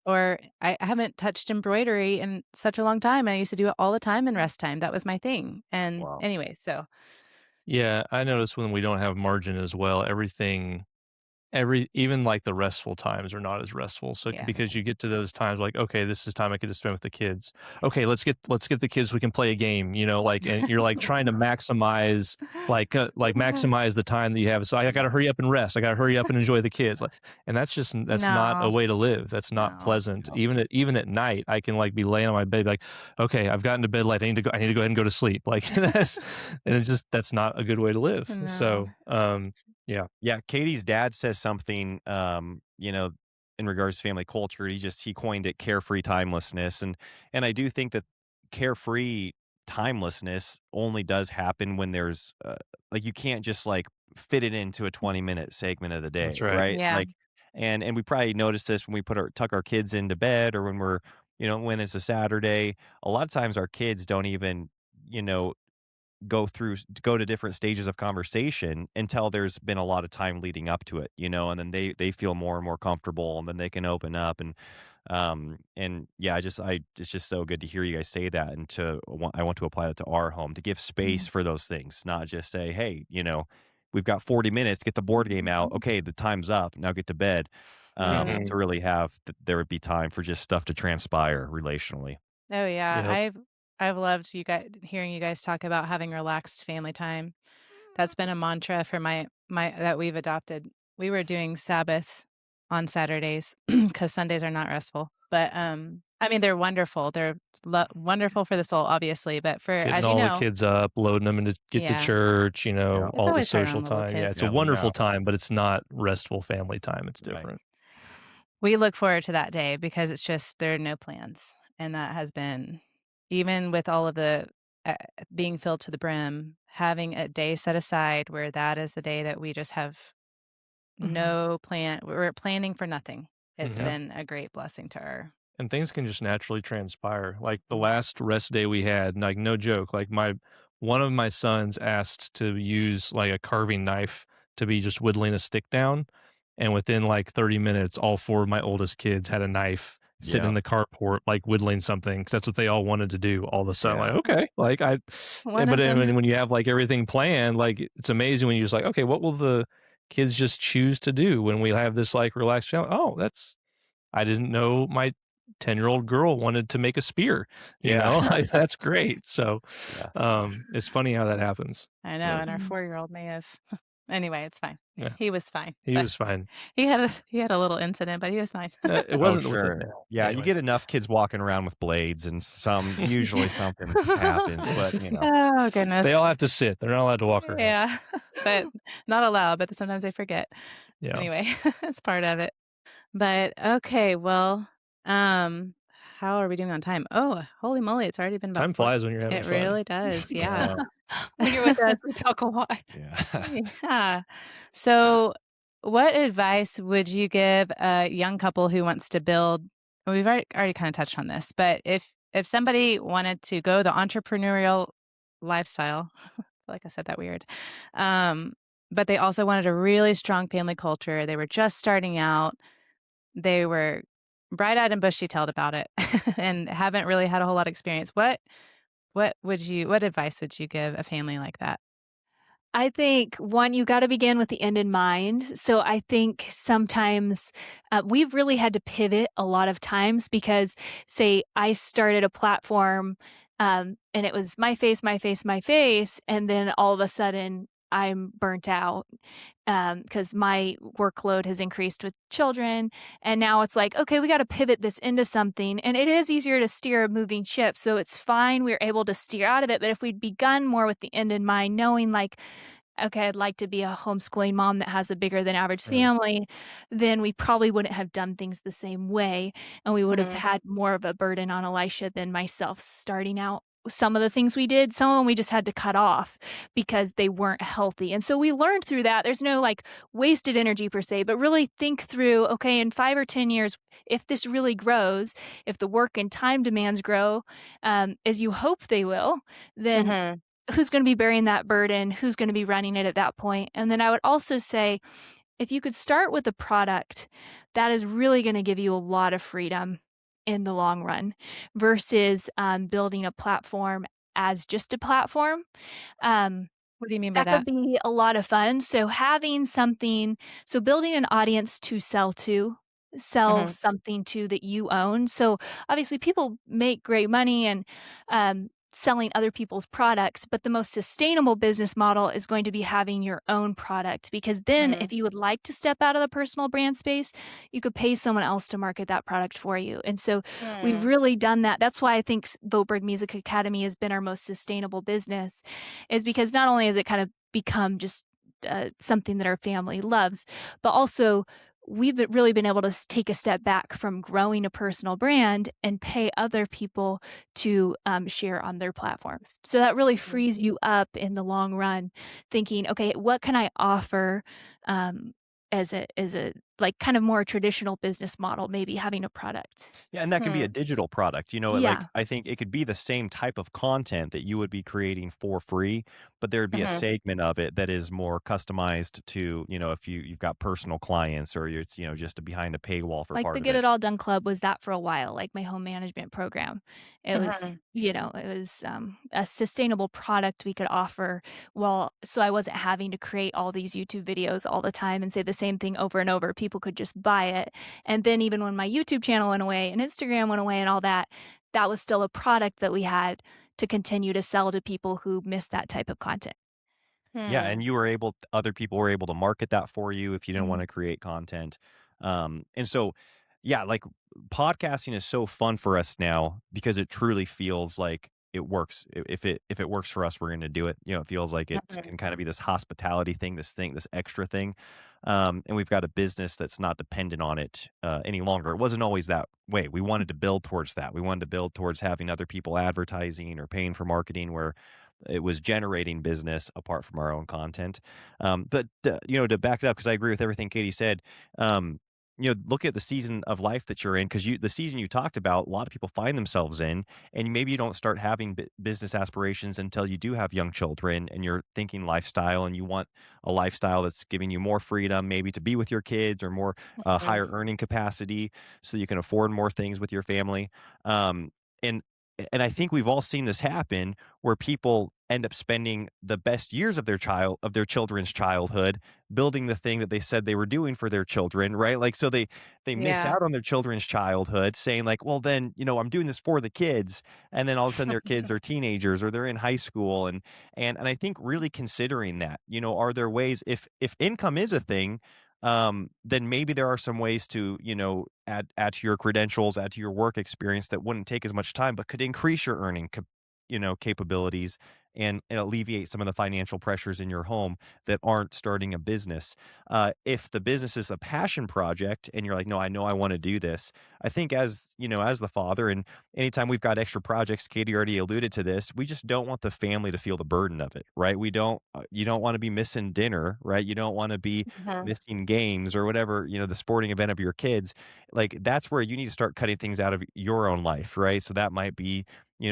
[SPEAKER 3] or I haven't touched embroidery in such a long time. I used to do it all the time in rest time. That was my thing. And
[SPEAKER 2] Wow.
[SPEAKER 3] anyway, so
[SPEAKER 1] Yeah, I notice when we don't have margin as well, even like the restful times are not as restful. So
[SPEAKER 3] yeah.
[SPEAKER 1] because you get to those times like, okay, this is time I get to spend with the kids. Okay, let's get the kids. We can play a game. Like, and you're like trying to maximize maximize the time that you have. So I got to hurry up and rest. I got to hurry up and enjoy the kids. Like, and that's not a
[SPEAKER 3] No,
[SPEAKER 1] way to live. That's not
[SPEAKER 3] no.
[SPEAKER 1] pleasant. Even at night, I can like be laying on my bed like, okay, I've gotten to bed late. I need to go ahead and go to sleep. Like that's not a good way to live.
[SPEAKER 3] No.
[SPEAKER 1] So yeah.
[SPEAKER 2] Yeah, Katie's dad says something, in regards to family culture. He coined it carefree timelessness, and I do think that carefree timelessness only does happen when there's like you can't just like fit it into a 20-minute segment of the
[SPEAKER 1] That's
[SPEAKER 2] day,
[SPEAKER 1] right.
[SPEAKER 2] right?
[SPEAKER 3] Yeah.
[SPEAKER 2] Like, and we probably notice this when we tuck our kids into bed, or when we're when it's a Saturday. A lot of times our kids don't even go to different stages of conversation until there's been a lot of time leading up to it, and then they feel more and more comfortable, and then they can open up. And yeah, it's just so good to hear you guys say that, and I want to apply that to our home, to give space for those things, not just say, hey, we've got 40 minutes, get the board game out, okay, the time's up, now get to bed.
[SPEAKER 3] Mhm.
[SPEAKER 2] To really have there would be time for just stuff to transpire relationally.
[SPEAKER 3] Oh yeah,
[SPEAKER 1] Yep.
[SPEAKER 3] I've loved hearing you guys talk about having relaxed family time. That's been a mantra for my that we've adopted. We were doing Sabbath on Saturdays because Sundays are not restful. But I mean they're wonderful. They're wonderful for the soul, obviously. But for
[SPEAKER 1] Getting
[SPEAKER 3] as you
[SPEAKER 1] all the
[SPEAKER 3] know,
[SPEAKER 1] kids up, loading them to get to
[SPEAKER 3] yeah,
[SPEAKER 1] church,
[SPEAKER 2] Yeah.
[SPEAKER 3] it's
[SPEAKER 1] all the
[SPEAKER 3] always hard
[SPEAKER 1] social
[SPEAKER 3] on little
[SPEAKER 1] time. Yeah, it's
[SPEAKER 3] kids.
[SPEAKER 1] a
[SPEAKER 2] Yeah, we
[SPEAKER 1] wonderful
[SPEAKER 2] know.
[SPEAKER 1] time, but it's not restful family time. It's
[SPEAKER 2] Right.
[SPEAKER 1] different.
[SPEAKER 3] We look forward to that day because it's just there are no plans, and that has been even with all of the being filled to the brim, having a day set aside where that is the day that we just have no plan. We're planning for nothing. It's
[SPEAKER 1] Mhm.
[SPEAKER 3] been a great blessing to our.
[SPEAKER 1] And things can just naturally transpire. Like the
[SPEAKER 3] Mm.
[SPEAKER 1] last rest day we had, like no joke, like one of my sons asked to use like a carving knife to be just whittling a stick down. And within like 30 minutes, all four of my oldest kids had a knife sitting
[SPEAKER 2] Yeah.
[SPEAKER 1] in the carport, like whittling something, because that's what they all wanted to do all of a sudden.
[SPEAKER 2] Yeah.
[SPEAKER 1] Like, okay, like
[SPEAKER 3] One
[SPEAKER 1] but
[SPEAKER 3] of
[SPEAKER 1] then
[SPEAKER 3] them.
[SPEAKER 1] when you have like everything planned, like it's amazing when you're just like, okay, what will the kids just choose to do when we have this like relaxed family? Oh, I didn't know my 10-year-old girl wanted to make a spear,
[SPEAKER 2] Yeah.
[SPEAKER 1] like, that's great. So,
[SPEAKER 2] Yeah.
[SPEAKER 1] it's funny how that happens.
[SPEAKER 3] I know,
[SPEAKER 1] But
[SPEAKER 3] and our 4-year-old may have. Anyway, it's fine.
[SPEAKER 1] yeah,
[SPEAKER 3] He was fine,
[SPEAKER 1] he
[SPEAKER 3] but
[SPEAKER 1] was fine.
[SPEAKER 3] he had a little incident, but he was fine.
[SPEAKER 1] It
[SPEAKER 2] Oh,
[SPEAKER 1] wasn't with the
[SPEAKER 2] sure.
[SPEAKER 1] no.
[SPEAKER 2] Yeah, you
[SPEAKER 1] Anyway.
[SPEAKER 2] get enough kids walking around with blades, and usually something happens, but
[SPEAKER 3] Oh goodness.
[SPEAKER 1] They all have to sit. They're not allowed to walk around.
[SPEAKER 3] Yeah, but not allowed. But sometimes they forget.
[SPEAKER 1] Yeah.
[SPEAKER 3] Anyway, it's part of it. But okay, well, how are we doing on time? Oh, holy moly, it's already been about
[SPEAKER 1] Time
[SPEAKER 3] 4.
[SPEAKER 1] flies when you're having
[SPEAKER 3] It
[SPEAKER 1] fun.
[SPEAKER 3] really does, yeah.
[SPEAKER 2] Yeah.
[SPEAKER 4] When you're with us, we talk a lot.
[SPEAKER 2] Yeah.
[SPEAKER 3] Yeah. So, what advice would you give a young couple who wants to build we've already kind of touched on this, but if somebody wanted to go the entrepreneurial lifestyle, like I said that weird, um, but they also wanted a really strong family culture, they were just starting out, they were bright-eyed and bushy-tailed about it and haven't really had a whole lot of experience. What advice would you give a family like that?
[SPEAKER 4] I think one, you got to begin with the end in mind. So I think sometimes we've really had to pivot a lot of times because, say, I started a platform and it was my face, my face, my face. And then all of a sudden, I'm burnt out because my workload has increased with children. And now it's like, okay, we got to pivot this into something. And it is easier to steer a moving ship. So it's fine. We're able to steer out of it. But if we'd begun more with the end in mind, knowing like, okay, I'd like to be a homeschooling mom that has a bigger than average
[SPEAKER 1] Right.
[SPEAKER 4] family, then we probably wouldn't have done things the same way. And we would have
[SPEAKER 3] Mhm.
[SPEAKER 4] had more of a burden on Elisha than myself starting out. Some of the things we did, some of them we just had to cut off because they weren't healthy. And so we learned through that. There's no like wasted energy per se, but really think through, okay, in 5 or 10 years, if this really grows, if the work and time demands grow, as you hope they will, then
[SPEAKER 3] Mhm.
[SPEAKER 4] who's going to be bearing that burden? Who's going to be running it at that point? And then I would also say, if you could start with a product, that is really going to give you a lot of freedom in the long run versus building a platform as just a platform. Um,
[SPEAKER 3] What do you mean by
[SPEAKER 4] that could
[SPEAKER 3] that?
[SPEAKER 4] be a lot of fun. So having something, so building an audience to sell
[SPEAKER 3] Mhm.
[SPEAKER 4] something to that you own. So obviously people make great money and selling other people's products, but the most sustainable business model is going to be having your own product because then
[SPEAKER 3] Mhm.
[SPEAKER 4] if you would like to step out of the personal brand space, you could pay someone else to market that product for you. And so we've
[SPEAKER 3] Mm.
[SPEAKER 4] really done that. That's why I think Voetberg Music Academy has been our most sustainable business is because not only has it kind of become just something that our family loves, but also we've really been able to take a step back from growing a personal brand and pay other people to share on their platforms. So that really
[SPEAKER 3] Mhm.
[SPEAKER 4] frees you up in the long run, thinking, okay, what can I offer as a like kind of more traditional business model, maybe having a product.
[SPEAKER 2] Yeah, and that can be a
[SPEAKER 3] Hmm.
[SPEAKER 2] digital product. Like
[SPEAKER 4] Yeah.
[SPEAKER 2] I think it could be the same type of content that you would be creating for free, but there would be a
[SPEAKER 3] Hmm.
[SPEAKER 2] segment of it that is more customized to, if you've got personal clients or it's, just behind a paywall for
[SPEAKER 4] Like the
[SPEAKER 2] part of
[SPEAKER 4] Get
[SPEAKER 2] it.
[SPEAKER 4] It All Done Club was that for a while, like my home management program. It was,
[SPEAKER 3] Hmm.
[SPEAKER 4] it was a sustainable product we could offer. Well, so I wasn't having to create all these YouTube videos all the time and say the same thing over and over. People could just buy it. And then even when my YouTube channel went away and Instagram went away and all that, that was still a product that we had to continue to sell to people who missed that type of content.
[SPEAKER 2] Yeah, and other people were able to market that for you if you didn't
[SPEAKER 4] Mhm.
[SPEAKER 2] want to create content. And so, yeah, like podcasting is so fun for us now because it truly feels like it works. If it works for us, we're going to do it. It feels like it
[SPEAKER 3] Hmm.
[SPEAKER 2] can kind of be this hospitality thing, this extra thing. And we've got a business that's not dependent on it any longer. It wasn't always that way. We wanted to build towards that. We wanted to build towards having other people advertising or paying for marketing where it was generating business apart from our own content. But to back it up, because I agree with everything Katie said. Look at the season of life that you're in, because the season you talked about, a lot of people find themselves in, and maybe you don't start having business aspirations until you do have young children, and you're thinking lifestyle, and you want a lifestyle that's giving you more freedom, maybe to be with your kids or more higher earning capacity, so you can afford more things with your family. Um, and and I think we've all seen this happen where people end up spending the best years of their children's childhood building the thing that they said they were doing for their children, right? Like so they miss
[SPEAKER 3] Yeah.
[SPEAKER 2] out on their children's childhood saying like, well then, I'm doing this for the kids, and then all of a sudden their kids are teenagers or they're in high school, and I think really considering that, are there ways, if income is a thing, then maybe there are some ways to, add to your credentials, add to your work experience that wouldn't take as much time, but could increase your capabilities and alleviate some of the financial pressures in your home that aren't starting a business. If the business is a passion project and you're like, no, I know I want to do this. I think as the father, and anytime we've got extra projects, Katie already alluded to this, we just don't want the family to feel the burden of it, right? You don't want to be missing dinner, right? You don't want to be
[SPEAKER 3] Hmm.
[SPEAKER 2] missing games or whatever, the sporting event of your kids. Like that's where you need to start cutting things out of your own life, right? So that might be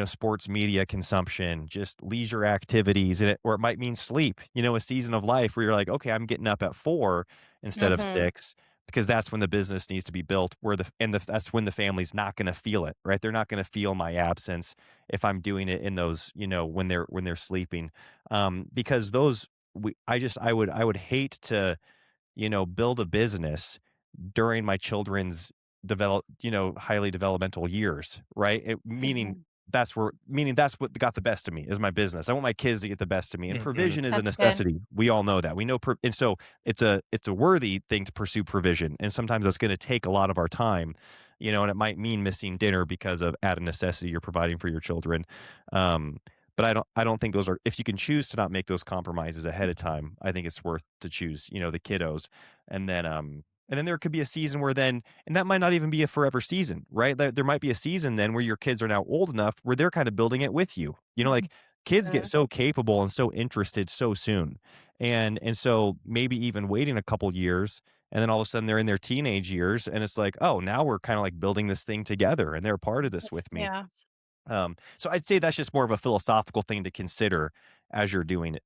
[SPEAKER 2] sports media consumption, just leisure activities, or it might mean sleep, a season of life where you're like, okay, I'm getting up at 4 instead of
[SPEAKER 3] Hmm.
[SPEAKER 2] 6, because that's when the business needs to be built, that's when the family's not going to feel it, right? They're not going to feel my absence if I'm doing it in those, when they're sleeping. Because those, I would hate to, build a business during my children's highly developmental years, right?
[SPEAKER 3] Hmm.
[SPEAKER 2] Meaning that's what got the best of me is my business. I want my kids to get the best of me, and
[SPEAKER 1] Mhm.
[SPEAKER 2] provision is a
[SPEAKER 3] That's good.
[SPEAKER 2] necessity. We all know that. We know, and so it's a worthy thing to pursue provision, and sometimes that's going to take a lot of our time, and it might mean missing dinner because of out of necessity you're providing for your children. Um, but I don't think those are, if you can choose to not make those compromises ahead of time, I think it's worth to choose, the kiddos. And then there could be a season where then, and that might not even be a forever season, right? There might be a season then where your kids are now old enough where they're kind of building it with you. Like kids get
[SPEAKER 3] Mhm.
[SPEAKER 2] so capable and so interested so soon. And so maybe even waiting a couple years, and then all of a sudden they're in their teenage years and it's like, oh, now we're kind of like building this thing together and they're a part of this with me.
[SPEAKER 3] Yeah.
[SPEAKER 2] So I'd say that's just more of a philosophical thing to consider as you're doing it,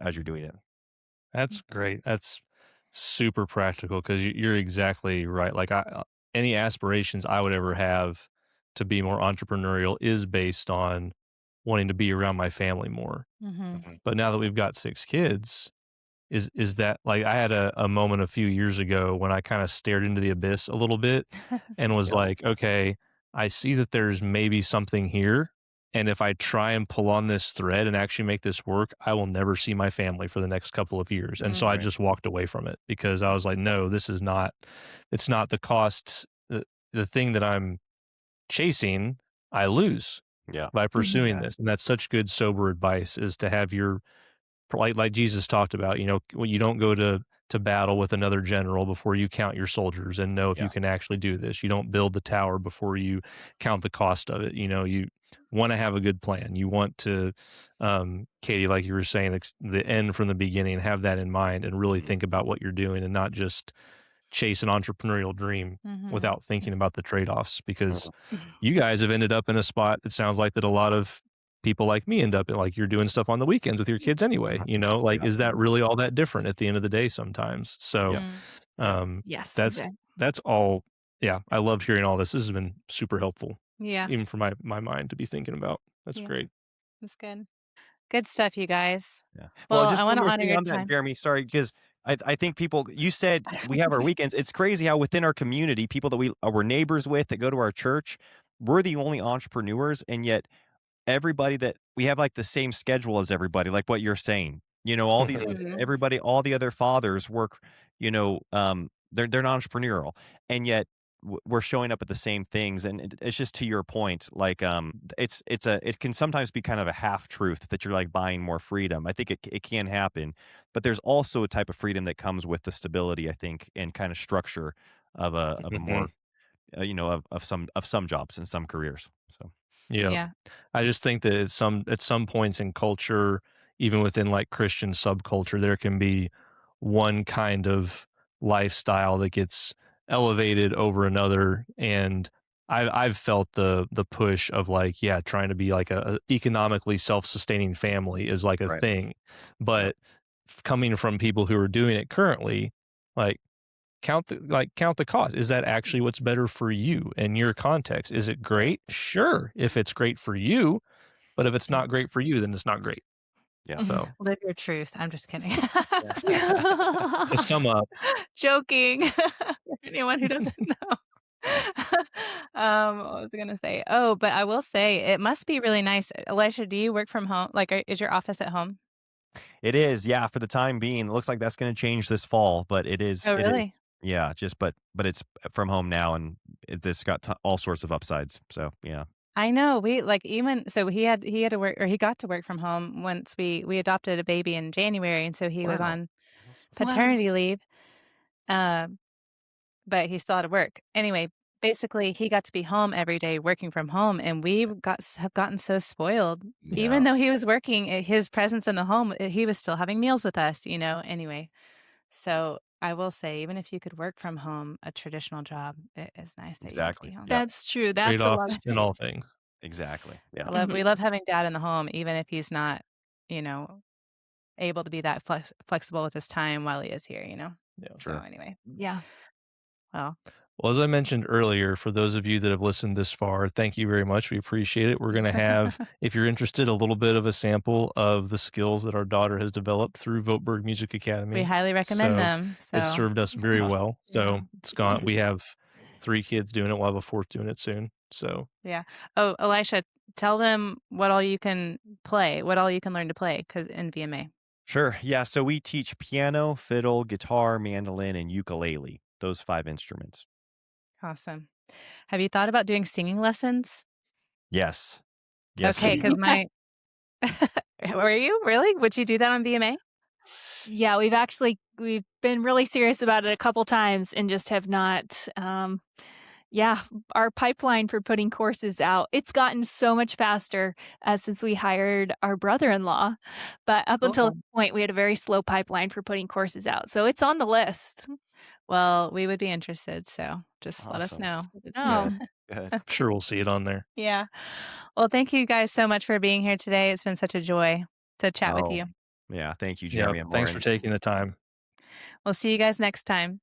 [SPEAKER 2] as you're doing it.
[SPEAKER 1] That's great. That's super practical because you're exactly right. Like any aspirations I would ever have to be more entrepreneurial is based on wanting to be around my family more.
[SPEAKER 3] Hmm.
[SPEAKER 2] Mhm.
[SPEAKER 1] But now that we've got 6 kids, is that like I had a moment a few years ago when I kind of stared into the abyss a little bit and was
[SPEAKER 2] Yep.
[SPEAKER 1] like, okay, I see that there's maybe something here. And if I try and pull on this thread and actually make this work, I will never see my family for the next couple of years. And so I
[SPEAKER 3] Mm.
[SPEAKER 2] Right.
[SPEAKER 1] just walked away from it because I was like, no, this is not, it's not the cost. The thing that I'm chasing, I lose
[SPEAKER 2] Yeah.
[SPEAKER 1] by pursuing
[SPEAKER 3] Yeah.
[SPEAKER 1] this. And that's such good, sober advice is to have your, like Jesus talked about, when you don't go to battle with another general before you count your soldiers and know if you
[SPEAKER 2] Yeah.
[SPEAKER 1] can actually do this. You don't build the tower before you count the cost of it. You want to have a good plan. You want to, Katie, like you were saying, the end from the beginning, have that in mind and really
[SPEAKER 2] Mhm.
[SPEAKER 1] think about what you're doing and not just chase an entrepreneurial dream
[SPEAKER 3] Mhm.
[SPEAKER 1] without thinking about the trade-offs, because
[SPEAKER 3] Mhm.
[SPEAKER 1] you guys have ended up in a spot, it sounds like, that a lot of people like me end up in. Like, you're doing stuff on the weekends with your kids anyway, like,
[SPEAKER 2] Yeah.
[SPEAKER 1] is that really all that different at the end of the day sometimes? So,
[SPEAKER 2] Yep.
[SPEAKER 3] Mm.
[SPEAKER 1] um,
[SPEAKER 4] Yes,
[SPEAKER 1] that's
[SPEAKER 4] exactly.
[SPEAKER 1] that's all. Yeah, I loved hearing all this. This has been super helpful,
[SPEAKER 3] Yeah.
[SPEAKER 1] even for my mind to be thinking about. That's
[SPEAKER 3] Yeah.
[SPEAKER 1] great.
[SPEAKER 3] That's good. Good stuff, you guys.
[SPEAKER 2] Yeah. Well,
[SPEAKER 3] Well, I
[SPEAKER 2] just one
[SPEAKER 3] want to
[SPEAKER 2] more
[SPEAKER 3] honor
[SPEAKER 2] thing
[SPEAKER 3] your
[SPEAKER 2] on that,
[SPEAKER 3] time.
[SPEAKER 2] Jeremy. Sorry, because I think people. You said we have our weekends. It's crazy how within our community, people that we're neighbors with that go to our church, we're the only entrepreneurs, and yet everybody that we have like the same schedule as everybody, like what you're saying. All these
[SPEAKER 3] Mhm.
[SPEAKER 2] everybody, all the other fathers work. They're non-entrepreneurial, and yet we're showing up at the same things, and it's just to your point, like it can sometimes be kind of a half truth that you're like buying more freedom. I think it can happen, but there's also a type of freedom that comes with the stability, I think, and kind of structure of a more of some jobs and some careers. So
[SPEAKER 1] Yeah.
[SPEAKER 3] Yeah.
[SPEAKER 1] I just think that at some points in culture, even within like Christian subculture, there can be one kind of lifestyle that gets elevated over another. And I've felt the push of like, yeah, trying to be like a economically self-sustaining family is like a
[SPEAKER 2] right,
[SPEAKER 1] thing.
[SPEAKER 2] yeah,
[SPEAKER 1] But coming from people who are doing it currently, like, count the cost. Is that actually what's better for you and your context? Is it great? Sure, if it's great for you, but if it's
[SPEAKER 3] Yeah.
[SPEAKER 1] not great for you, then it's not great.
[SPEAKER 2] yeah.
[SPEAKER 1] So,
[SPEAKER 3] Live your truth. I'm just kidding.
[SPEAKER 1] to sum up,
[SPEAKER 3] Joking. For anyone who doesn't know. What was I gonna say? Oh, but I will say it must be really nice. Elisha, do you work from home? Like, is your office at home?
[SPEAKER 2] It is, yeah, for the time being. It looks like that's going to change this fall, but it is,
[SPEAKER 3] Oh,
[SPEAKER 2] it is,
[SPEAKER 3] really?
[SPEAKER 2] yeah. Just but it's from home now, and this got all sorts of upsides. So yeah,
[SPEAKER 3] I know. We like even so he had to work or he got to work from home once we adopted a baby in January, and so he was
[SPEAKER 2] wow,
[SPEAKER 3] on
[SPEAKER 4] Wow.
[SPEAKER 3] paternity leave. Um, but he still had to work. Anyway, basically he got to be home every day working from home, and we have gotten so spoiled.
[SPEAKER 2] yeah,
[SPEAKER 3] Even though he was working, his presence in the home, he was still having meals with us. Anyway, so I will say, even if you could work from home, a traditional job, it is nice that you get to be
[SPEAKER 2] exactly,
[SPEAKER 3] home.
[SPEAKER 2] yep,
[SPEAKER 4] That's true. That's a
[SPEAKER 1] trade-offs in
[SPEAKER 4] luxury.
[SPEAKER 1] all things.
[SPEAKER 2] exactly, yeah,
[SPEAKER 3] We
[SPEAKER 4] Mhm.
[SPEAKER 3] love having dad in the home, even if he's not, you know, able to be that flexible with his time while he is here.
[SPEAKER 1] Yeah.
[SPEAKER 3] So
[SPEAKER 2] sure,
[SPEAKER 3] anyway,
[SPEAKER 4] Yeah.
[SPEAKER 3] well,
[SPEAKER 1] Well, as I mentioned earlier, for those of you that have listened this far, thank you very much. We appreciate it. We're going to have, if you're interested, a little bit of a sample of the skills that our daughter has developed through Voetberg Music
[SPEAKER 3] we
[SPEAKER 1] Academy.
[SPEAKER 3] highly recommend
[SPEAKER 1] So
[SPEAKER 3] them.
[SPEAKER 1] it's
[SPEAKER 3] So
[SPEAKER 1] served us very well.
[SPEAKER 3] yeah,
[SPEAKER 1] So it's gone. We have 3 kids doing it. We'll have a 4th doing it soon. So,
[SPEAKER 3] yeah. Oh, Elisha, tell them what all you can play, what all you can learn to play, because in VMA.
[SPEAKER 2] sure, yeah. So we teach piano, fiddle, guitar, mandolin, and ukulele. Those 5 instruments.
[SPEAKER 3] Awesome. Have you thought about doing singing lessons?
[SPEAKER 2] Yes, yes,
[SPEAKER 3] Okay, because my were you really? Would you do that on VMA?
[SPEAKER 4] Yeah, we've been really serious about it a couple times and just have not yeah, our pipeline for putting courses out, it's gotten so much faster since we hired our brother-in-law, but up until
[SPEAKER 3] Cool.
[SPEAKER 4] that point, we had a very slow pipeline for putting courses out, so it's on the list.
[SPEAKER 3] Well, we would be interested, so just let us
[SPEAKER 2] awesome,
[SPEAKER 3] know.
[SPEAKER 4] Good to
[SPEAKER 2] good,
[SPEAKER 4] know.
[SPEAKER 2] good.
[SPEAKER 1] I'm sure we'll see it on there.
[SPEAKER 3] Yeah. Well, thank you guys so much for being here today. It's been such a joy to chat with
[SPEAKER 2] Oh,
[SPEAKER 3] you.
[SPEAKER 2] yeah. Thank you,
[SPEAKER 1] Yeah.
[SPEAKER 2] Jeremy and
[SPEAKER 1] Thanks for
[SPEAKER 2] Lauren.
[SPEAKER 1] taking the time.
[SPEAKER 3] We'll see you guys next time.